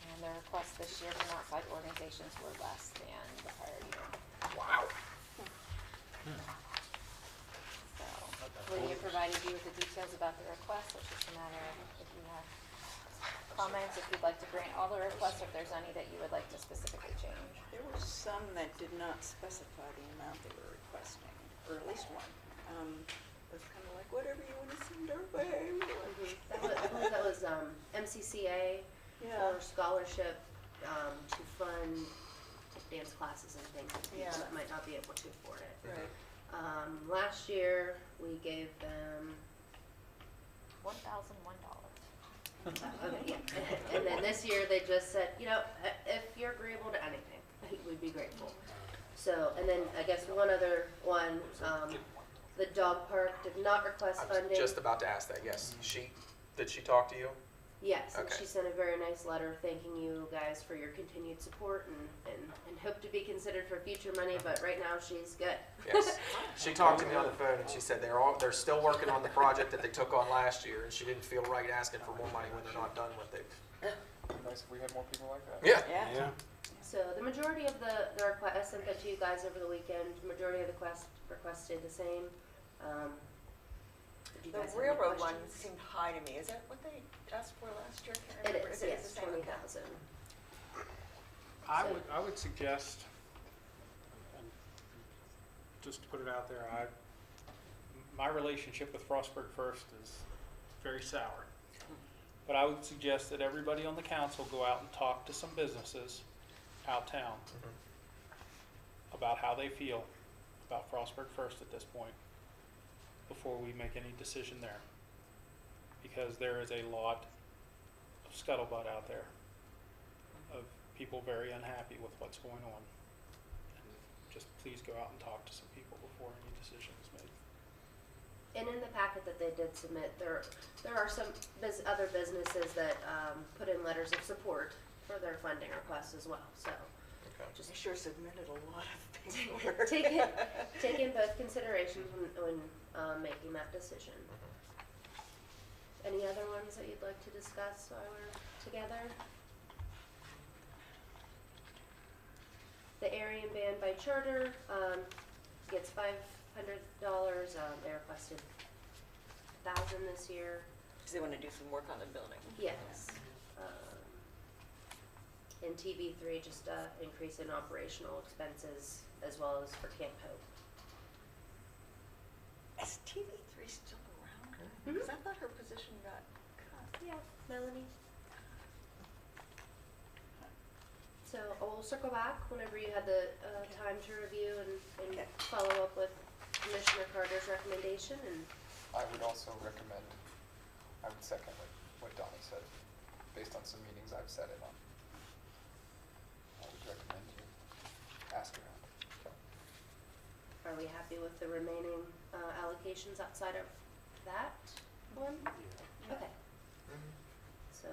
And the requests this year from outside organizations were less than the prior year. Wow. So, Lydia provided you with the details about the request. It's just a matter of if you have comments, if you'd like to grant all the requests, if there's any that you would like to specifically change. There were some that did not specify the amount they were requesting, or at least one. It was kind of like, whatever you want to send our way. That was MCCA Yeah. for scholarship to fund dance classes and things for people Yeah. that might not be able to afford it. Right. Last year, we gave them, $1,001. okay, yeah. And then this year, they just said, if you're agreeable to anything, we'd be grateful. So, and then I guess one other one, the dog park did not request I was funding. just about to ask that, yes. Did she talk to you? Yes, and Okay. she sent a very nice letter thanking you guys for your continued support and hope to be considered for future money, but right now she's good. Yes. She talked to me on the phone and she said they're still working on the project that they took on last year, and she didn't feel right asking for more money when they're not done with it. Nice if we had more people like that. Yeah. Yeah. So the majority of the request, I sent that to you guys over the weekend, the majority of the requests stayed the same. Did you The guys have any railroad one questions? seemed high to me. Is that what they asked for last year? Can't It remember is, if yes, the same. 20,000. I would suggest, and just to put it out there, my relationship with Frostburg First is very sour. But I would suggest that everybody on the council go out and talk to some businesses out town about how they feel about Frostburg First at this point before we make any decision there. Because there is a lot of scuttlebutt out there of people very unhappy with what's going on. And just please go out and talk to some people before any decision is made. And in the packet that they did submit, there are some other businesses that put in letters of support for their funding requests as well, so. Just sure submitted a lot of paperwork. take in both considerations when making that decision. Any other ones that you'd like to discuss while we're together? The Aryan Band by charter gets $500. They requested $1,000 this year. Because they want to do some work on the building. Yes. And TV3 just increase in operational expenses as well as for Camp Hope. Is TV3 still around? Because I thought her position got cut. Yeah, Melanie. So we'll circle back whenever you had the time to review and Okay. follow up with Commissioner Carter's recommendation. And I would also recommend, I would second what Donnie said, based on some meetings I've sat in on. I would recommend you ask around. are we happy with the remaining allocations outside of that one? Okay. So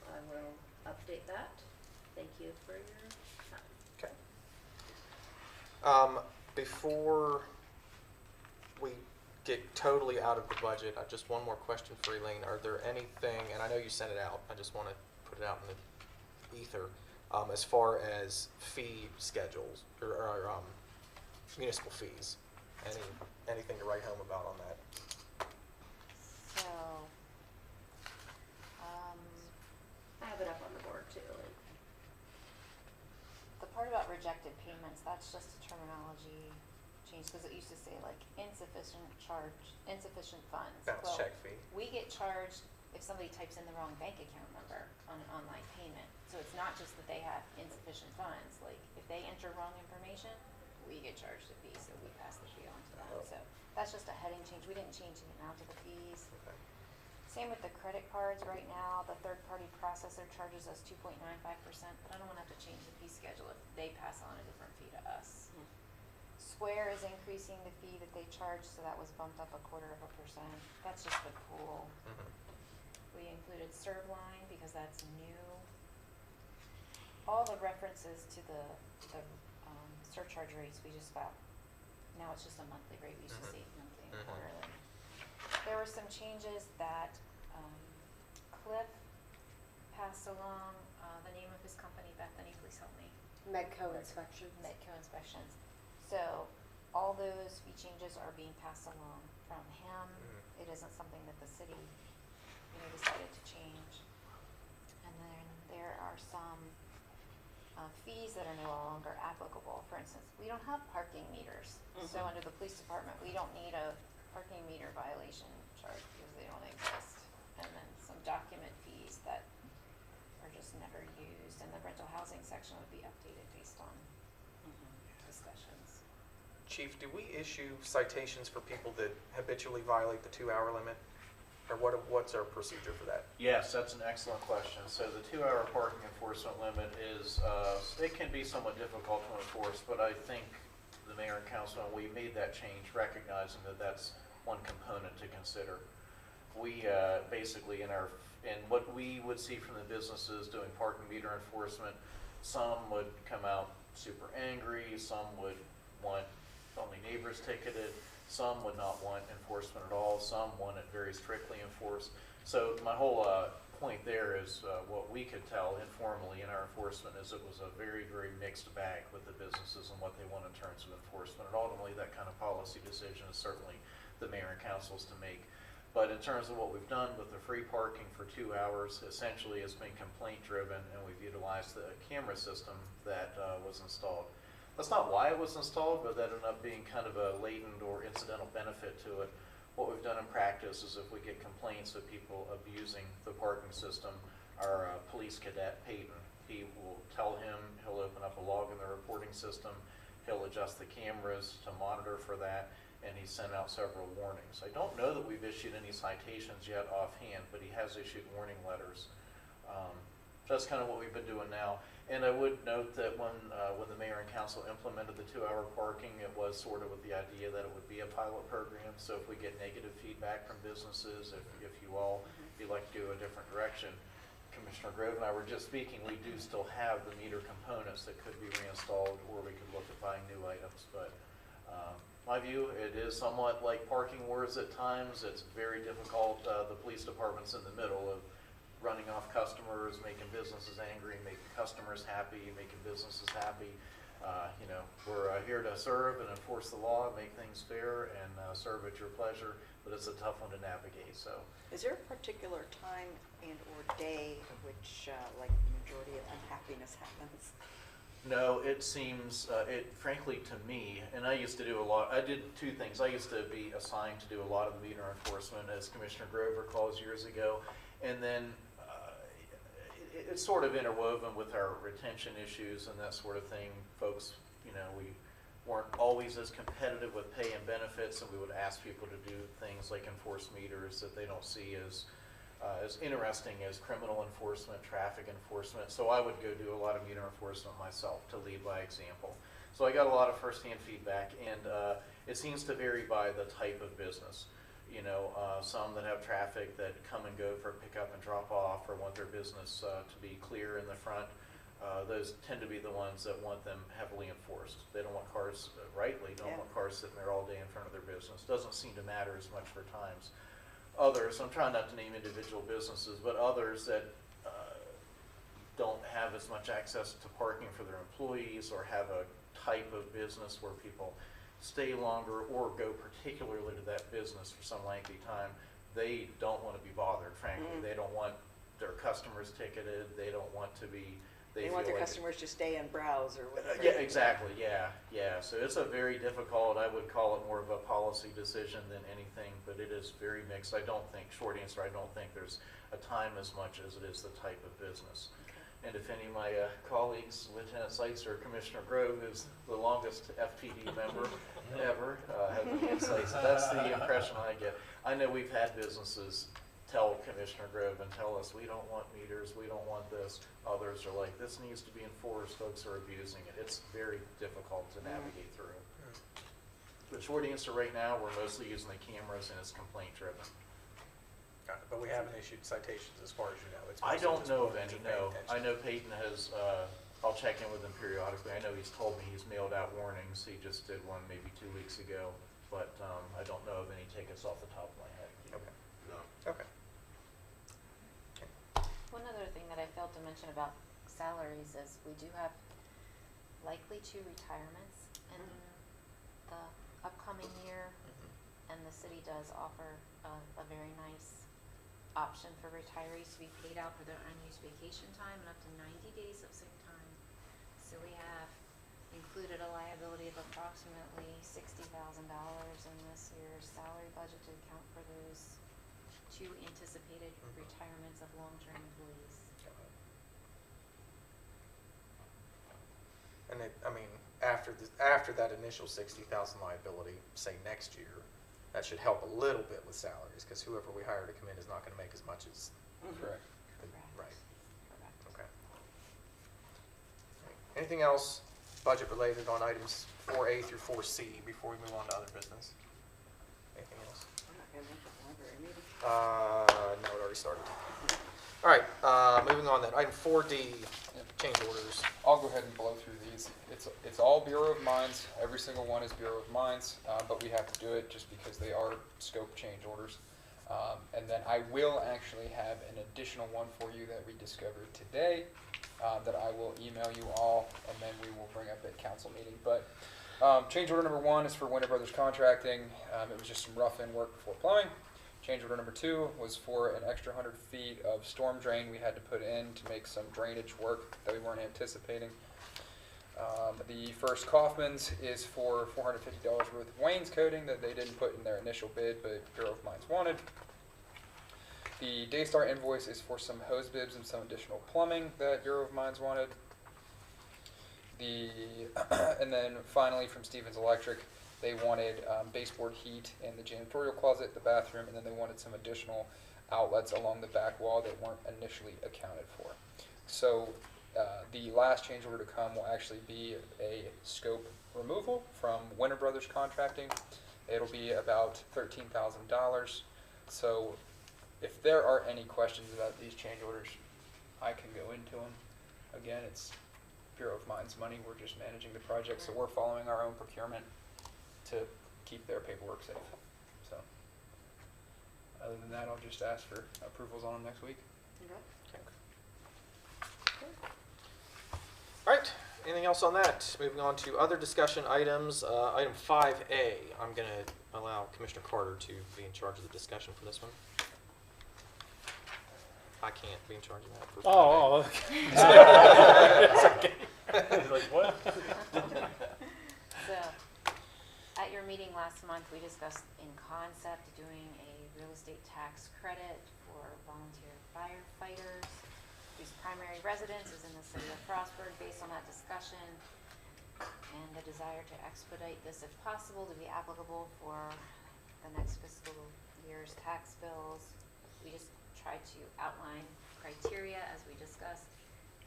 I will update that. Thank you for your time. Okay. Before we get totally out of the budget, just one more question for Elaine. Are there anything, and I know you sent it out, I just want to put it out in the ether, as far as fee schedules or municipal fees? Anything to write home about on that? So, I have it up on the board too. the part about rejected payments, that's just a terminology change, because it used to say like insufficient funds. Bounce Well, check fee. we get charged if somebody types in the wrong bank account number on an online payment. So it's not just that they have insufficient funds, like if they enter wrong information, we get charged a fee, so we pass the fee on to them. So that's just a heading change. We didn't change the amount of the fees. Okay. Same with the credit cards. Right now, the third-party processor charges us 2.95%, but I don't wanna have to change the fee schedule if they pass on a different fee to us. Square is increasing the fee that they charge, so that was bumped up 0.25%. That's just the pool. We included Servline because that's new. All the references to the surcharge rates, we just got, now it's just a monthly rate. We used to say monthly and quarterly. There were some changes that Cliff passed along, the name of his company, Bethany, please help me. Medco Inspections. Medco Inspections. So all those fee changes are being passed along from him. It isn't something that the city, decided to change. And then there are some fees that are no longer applicable. For instance, we don't have parking meters. So under the police department, we don't need a parking meter violation charge because they don't exist. And then some document fees that are just never used. And the rental housing section would be updated based on discussions. Chief, do we issue citations for people that habitually violate the 2-hour limit? Or what's our procedure for that? Yes, that's an excellent question. So the 2-hour parking enforcement limit is, it can be somewhat difficult to enforce, but I think the mayor and council, and we made that change recognizing that that's one component to consider. We basically in what we would see from the businesses doing parking meter enforcement, some would come out super angry, some would want only neighbors ticketed, some would not want enforcement at all, some want it very strictly enforced. So my whole point there is what we could tell informally in our enforcement is it was a very, very mixed bag with the businesses and what they want in terms of enforcement. And ultimately that kind of policy decision is certainly the mayor and council's to make. But in terms of what we've done with the free parking for 2 hours, essentially it's been complaint driven, and we've utilized the camera system that was installed. That's not why it was installed, but that ended up being kind of a latent or incidental benefit to it. What we've done in practice is if we get complaints of people abusing the parking system, our police cadet, Peyton, he will tell him, he'll open up a log in the reporting system, he'll adjust the cameras to monitor for that, and he sent out several warnings. I don't know that we've issued any citations yet offhand, but he has issued warning letters. So that's kind of what we've been doing now. And I would note that when the mayor and council implemented the 2-hour parking, it was sort of with the idea that it would be a pilot program. So if we get negative feedback from businesses, if you all, if you'd like to go a different direction, Commissioner Grove and I were just speaking, we do still have the meter components that could be reinstalled, or we could look at buying new items. But my view, it is somewhat like parking wars at times. It's very difficult. The police department's in the middle of running off customers, making businesses angry, making customers happy, making businesses happy. We're here to serve and enforce the law, make things fair, and serve at your pleasure, but it's a tough one to navigate, so. Is there a particular time and or day at which, like, the majority of unhappiness happens? No, it seems, frankly to me, and I used to do I did two things. I used to be assigned to do a lot of the meter enforcement, as Commissioner Grover recalls years ago, and then it's sort of interwoven with our retention issues and that sort of thing. Folks, we weren't always as competitive with pay and benefits, and we would ask people to do things like enforce meters that they don't see as interesting as criminal enforcement, traffic enforcement. So I would go do a lot of meter enforcement myself to lead by example. So I got a lot of firsthand feedback, and it seems to vary by the type of business. Some that have traffic that come and go for pickup and drop off, or want their business to be clear in the front. Those tend to be the ones that want them heavily enforced. They don't want cars, rightly, don't want cars sitting there all day in front of their business. Doesn't seem to matter as much for times. Others, I'm trying not to name individual businesses, but others that don't have as much access to parking for their employees, or have a type of business where people stay longer or go particularly to that business for some lengthy time, they don't want to be bothered, frankly. They don't want their customers ticketed. They they They feel want their like customers to stay and browse or whatever. yeah, exactly, yeah. So it's a very difficult, I would call it more of a policy decision than anything, but it is very mixed. I don't think, short answer, I don't think there's a time as much as it is the type of business. And if any of my colleagues, Lieutenant Seitz or Commissioner Grove, who's the longest FPD member ever, have any insights, that's the impression I get. I know we've had businesses tell Commissioner Grove and tell us, we don't want meters, we don't want this. Others are like, this needs to be enforced, folks are abusing it. It's very difficult to navigate through. The short answer right now, we're mostly using the cameras and it's complaint driven. Got it. But we haven't issued citations as far as you know. It's I mostly don't just know of more any, just paying no. attention. I know Peyton has, I'll check in with him periodically. I know he's told me he's mailed out warnings. He just did one maybe 2 weeks ago. But I don't know of any tickets off the top of my head. Okay. No. Okay. One other thing that I failed to mention about salaries is we do have likely 2 retirements in the upcoming year, and the city does offer a very nice option for retirees to be paid out for their unused vacation time and up to 90 days of sick time. So we have included a liability of approximately $60,000 in this year's salary budget to account for those 2 anticipated retirements of long-term employees. And it, I mean, after that initial 60,000 liability, say next year, that should help a little bit with salaries, because whoever we hire to come in is not going to make as much as Correct. right. Correct. Okay. Anything else budget related on items 4A through 4C before we move on to other business? Anything else? I'm not gonna make the library meeting. No, it already started. All right, moving on then. Item 4D, change orders. I'll go ahead and blow through these. It's all Bureau of Mines. Every single one is Bureau of Mines, but we have to do it just because they are scope change orders. And then I will actually have an additional one for you that we discovered today that I will email you all, and then we will bring up at council meeting. But change order number 1 is for Winter Brothers Contracting. It was just some rough-in work before plumbing. Change order number 2 was for an extra 100 feet of storm drain we had to put in to make some drainage work that we weren't anticipating. The first Kaufman's is for $450 worth of wainscoting that they didn't put in their initial bid, but Bureau of Mines wanted. The Daystar invoice is for some hose bibs and some additional plumbing that Bureau of Mines wanted. And then finally from Stevens Electric, they wanted baseboard heat in the janitorial closet, the bathroom, and then they wanted some additional outlets along the back wall that weren't initially accounted for. So the last change order to come will actually be a scope removal from Winter Brothers Contracting. It'll be about $13,000. So if there are any questions about these change orders, I can go into them. Again, it's Bureau of Mines money. We're just managing the project, so we're following our own procurement to keep their paperwork safe. So other than that, I'll just ask for approvals on them next week. All right, anything else on that? Moving on to other discussion items. Item 5A, I'm going to allow Commissioner Carter to be in charge of the discussion for this one. I can't be in charge of that. For 5A. Okay. Like, what? So, at your meeting last month, we discussed in concept doing a real estate tax credit for volunteer firefighters whose primary residence is in the city of Frostburg. Based on that discussion and the desire to expedite this if possible to be applicable for the next fiscal year's tax bills, we just tried to outline criteria as we discussed,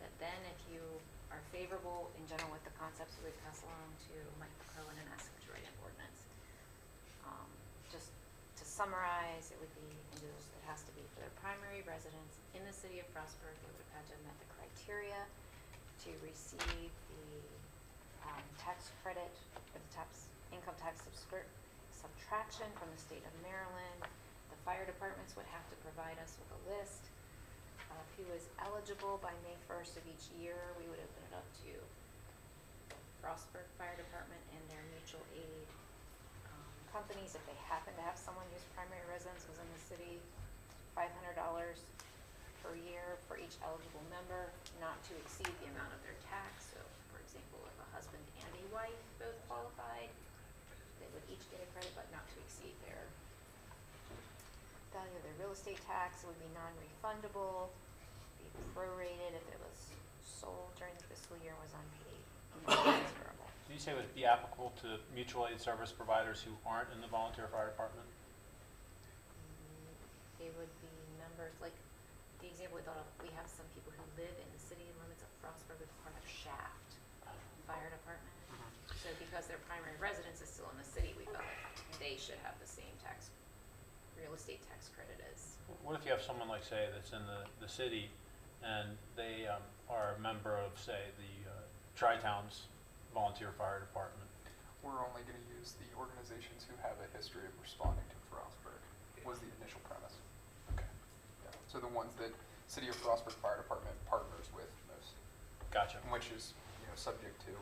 that then if you are favorable in general with the concepts, we would pass along to Mike McClellan and ask him to write an ordinance. Just to summarize, it would be individuals, it has to be for their primary residence in the city of Frostburg. They would have had to have met the criteria to receive the tax credit or the income tax subtraction from the state of Maryland. The fire departments would have to provide us with a list of who is eligible by May 1st of each year. We would open it up to Frostburg Fire Department and their mutual aid companies. If they happen to have someone whose primary residence was in the city, $500 per year for for each eligible member not to exceed the amount of their tax. So, for example, if a husband and a wife both qualified, they would each get a credit, but not to exceed their value of their real estate tax. It would be non-refundable, be prorated if it was sold during the fiscal year, was unpaid, and then transferable. Did you say it would be applicable to mutual aid service providers who aren't in the volunteer fire department? They would be members, like the example we thought of, we have some people who live in the city limits of Frostburg who are part of Shaft Fire Department. So because their primary residence is still in the city, we felt like they should have the same real estate tax credit as. What if you have someone like, say, that's in the city and they are a member of, say, the Tri-Towns Volunteer Fire Department? We're only going to use the organizations who have a history of responding to Frostburg, was the initial premise. Okay. Yeah. So the ones that City of Frostburg Fire Department partners with most, Gotcha. which is, subject to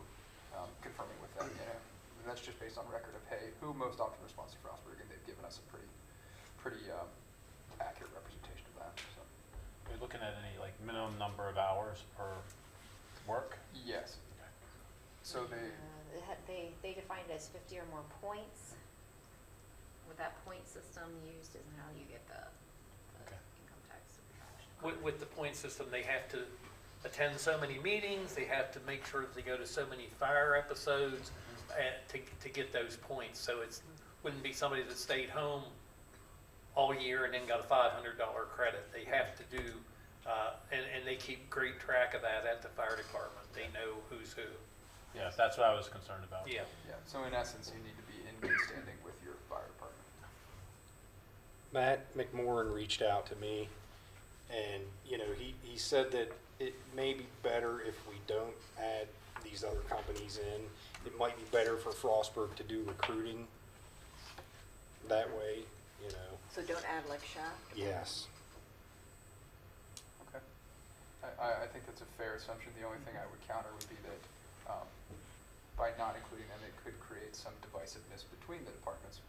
confirming with them, And that's just based on record of, hey, who most often responds to Frostburg, and they've given us a pretty accurate representation of that. So. Are you looking at any like minimum number of hours per work? Yes. So They defined it as 50 or more points. With that point system used isn't how you get the Okay. income tax deduction. With the point system, they have to attend so many meetings, they have to make sure that they go to so many fire episodes to get those points. So it wouldn't be somebody that stayed home all year and then got a $500 credit. They have to do, and they keep great track of that at the fire department. They know who's who. Yes, that's what I was concerned about. Yeah. Yeah. So in essence, you need to be in good standing with your fire department. Matt McMorrin reached out to me, and, he said that it may be better if we don't add these other companies in. It might be better for Frostburg to do recruiting that way, So don't add like Shaft? Yes. Okay. I think that's a fair assumption. The only thing I would counter would be that by not including them, it could create some divisiveness between the departments.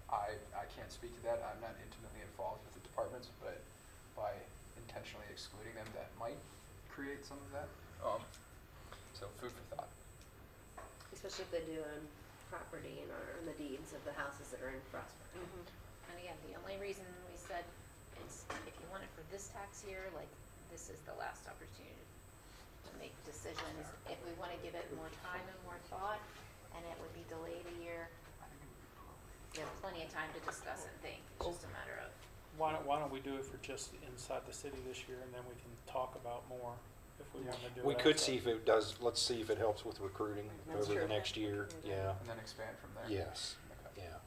I can't speak to that. I'm not intimately involved with the departments, but by intentionally excluding them, that might create some of that. So food for thought. Especially if they do own property and are in the deeds of the houses that are in Frostburg. And again, the only reason we said is if you want it for this tax year, like this is the last opportunity to make decisions. If we want to give it more time and more thought, and it would be delayed a year, you have plenty of time to discuss and think. It's just a matter of. Why don't we do it for just inside the city this year, and then we can talk about more if we want to do it. We could outside. see if it does, let's see if it helps with recruiting That's over true. the next year. Yeah, And then expand from there. yes, Okay. yeah.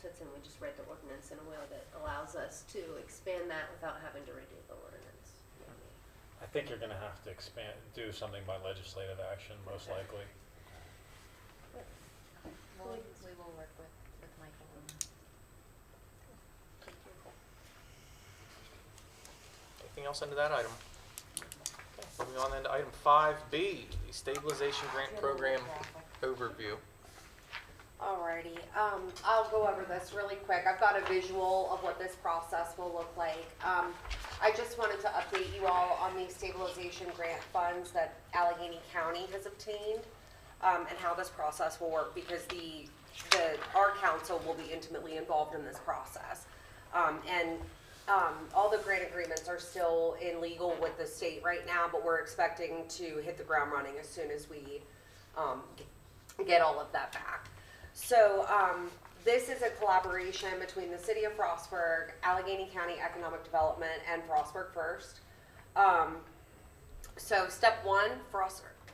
So it's in, we just write the ordinance in a way that allows us to expand that without having to redo the ordinance. I think you're going to have to do something by legislative action, most likely. We will work with Michael. Anything else under that item? Okay, moving on then to item 5B, the stabilization grant program overview. Alrighty, I'll go over this really quick. I've got a visual of what this process will look like. I just wanted to update you all on the stabilization grant funds that Allegheny County has obtained, and how this process will work, because our council will be intimately involved in this process. All the grant agreements are still in legal with the state right now, but we're expecting to hit the ground running as soon as we get all of that back. So this is a collaboration between the City of Frostburg, Allegheny County Economic Development, and Frostburg First. So step one,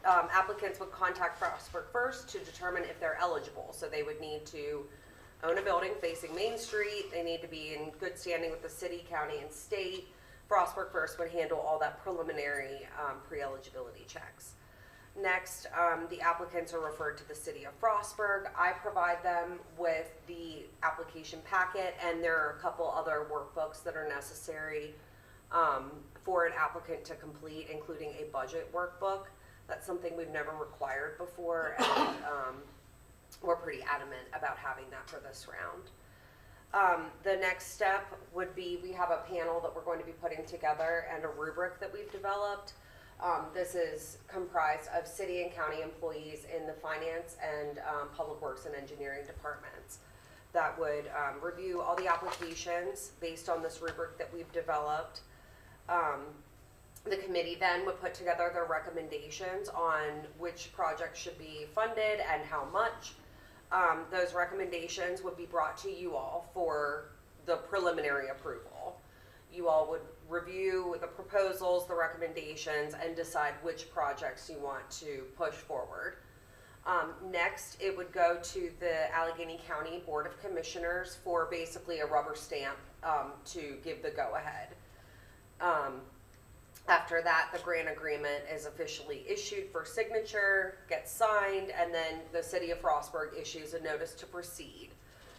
applicants would contact Frostburg First to determine if they're eligible. So they would need to own a building facing Main Street. They need to be in good standing with the city, county, and state. Frostburg First would handle all that preliminary pre-eligibility checks. Next, the applicants are referred to the City of Frostburg. I provide them with the application packet, and there are a couple other workbooks that are necessary for an applicant to complete, including a budget workbook. That's something we've never required before, and we're pretty adamant about having that for this round. The next step would be, we have a panel that we're going to be putting together and a rubric that we've developed. This is comprised of city and county employees in the finance and public works and engineering departments that would review all the applications based on this rubric that we've developed. The committee then would put together their recommendations on which projects should be funded and how much. Those recommendations would be brought to you all for the preliminary approval. You all would review the proposals, the recommendations, and decide which projects you want to push forward. Next, it would go to the Allegheny County Board of Commissioners for basically a rubber stamp to give the go-ahead. After that, the grant agreement is officially issued for signature, gets signed, and then the city of Frostburg issues a notice to proceed.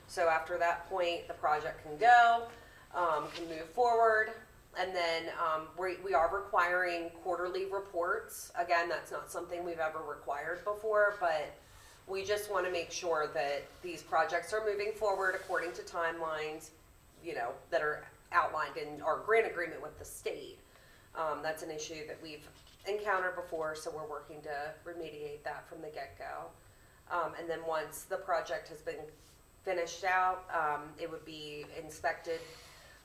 So after that point, the project can go, can move forward, and then we are requiring quarterly reports. Again, that's not something we've ever required before, but we just want to make sure that these projects are moving forward according to timelines, you know, that are outlined in our grant agreement with the state. That's an issue that we've encountered before, so we're working to remediate that from the get-go. And then once the project has been finished out, it would be inspected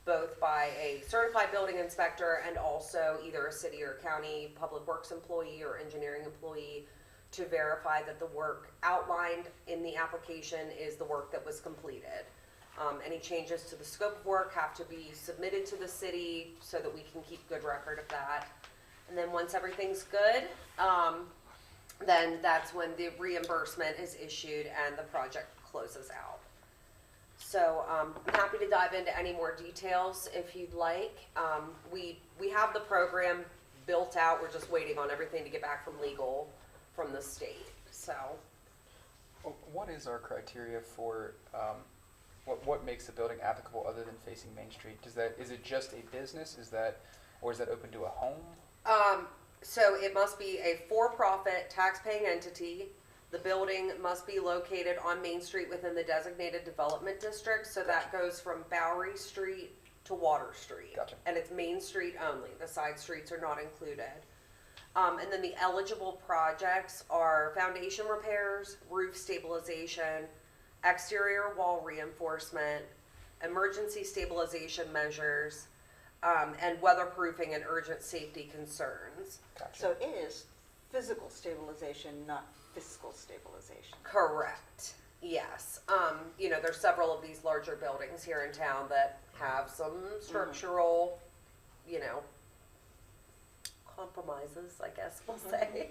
both by a certified building inspector and also either a city or county public works employee or engineering employee to verify that the work outlined in the application is the work that was completed. Any changes to the scope of work have to be submitted to the city so that we can keep good record of that. And then once everything's good, then that's when the reimbursement is issued and the project closes out. So I'm happy to dive into any more details if you'd like. We have the program built out. We're just waiting on everything to get back from legal from the state. So What is our criteria for what makes the building applicable other than facing Main Street? Is it just a business? Or is that open to a home? So it must be a for-profit tax-paying entity. The building must be located on Main Street within the designated development district. So that goes from Bowery Street to Water Street. Gotcha. And it's Main Street only. The side streets are not included. And then the eligible projects are foundation repairs, roof stabilization, exterior wall reinforcement, emergency stabilization measures, and weatherproofing and urgent safety concerns. Gotcha. So it is physical stabilization, not fiscal stabilization. Correct. Yes. You know, there's several of these larger buildings here in town that have some structural, you know, compromises, I guess we'll say.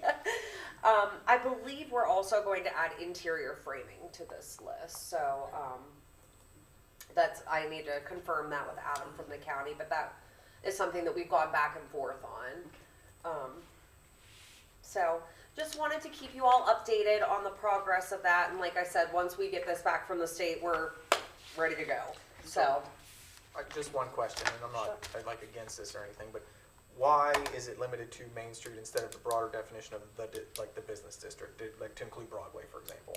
I believe we're also going to add interior framing to this list. So I need to confirm that with Adam from the county, but that is something that we've gone back and forth on. So just wanted to keep you all updated on the progress of that. And like I said, once we get this back from the state, we're ready to go. So Just one question, and I'm not like against this or anything, but why is it limited to Main Street instead of the broader definition of the business district, like to include Broadway, for example?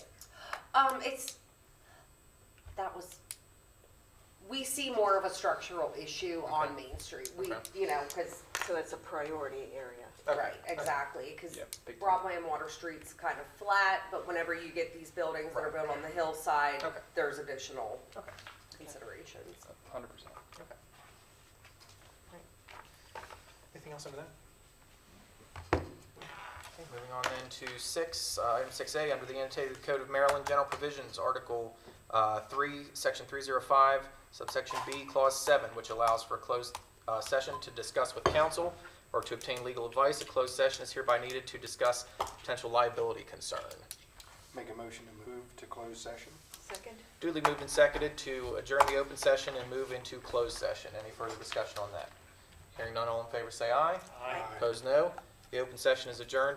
We see more of a structural issue on Main Street. You know, because So it's a priority area. right, exactly, because Yeah, big time. Broadway and Water Street's kind of flat, but whenever you get these buildings that are built on the hillside, Okay. there's additional Okay. considerations. 100%. Okay. Anything else under that? Okay, moving on then to item 6A, under the annotated Code of Maryland General Provisions, Article 3, Section 305, subsection B, Clause 7, which allows for a closed session to discuss with counsel or to obtain legal advice. A closed session is hereby needed to discuss potential liability concern. Make a motion to move to closed session. Second? Duly moved and seconded to adjourn the open session and move into closed session. Any further discussion on that? Hearing none, all in favor say aye. Aye. Opposed, no. The open session is adjourned.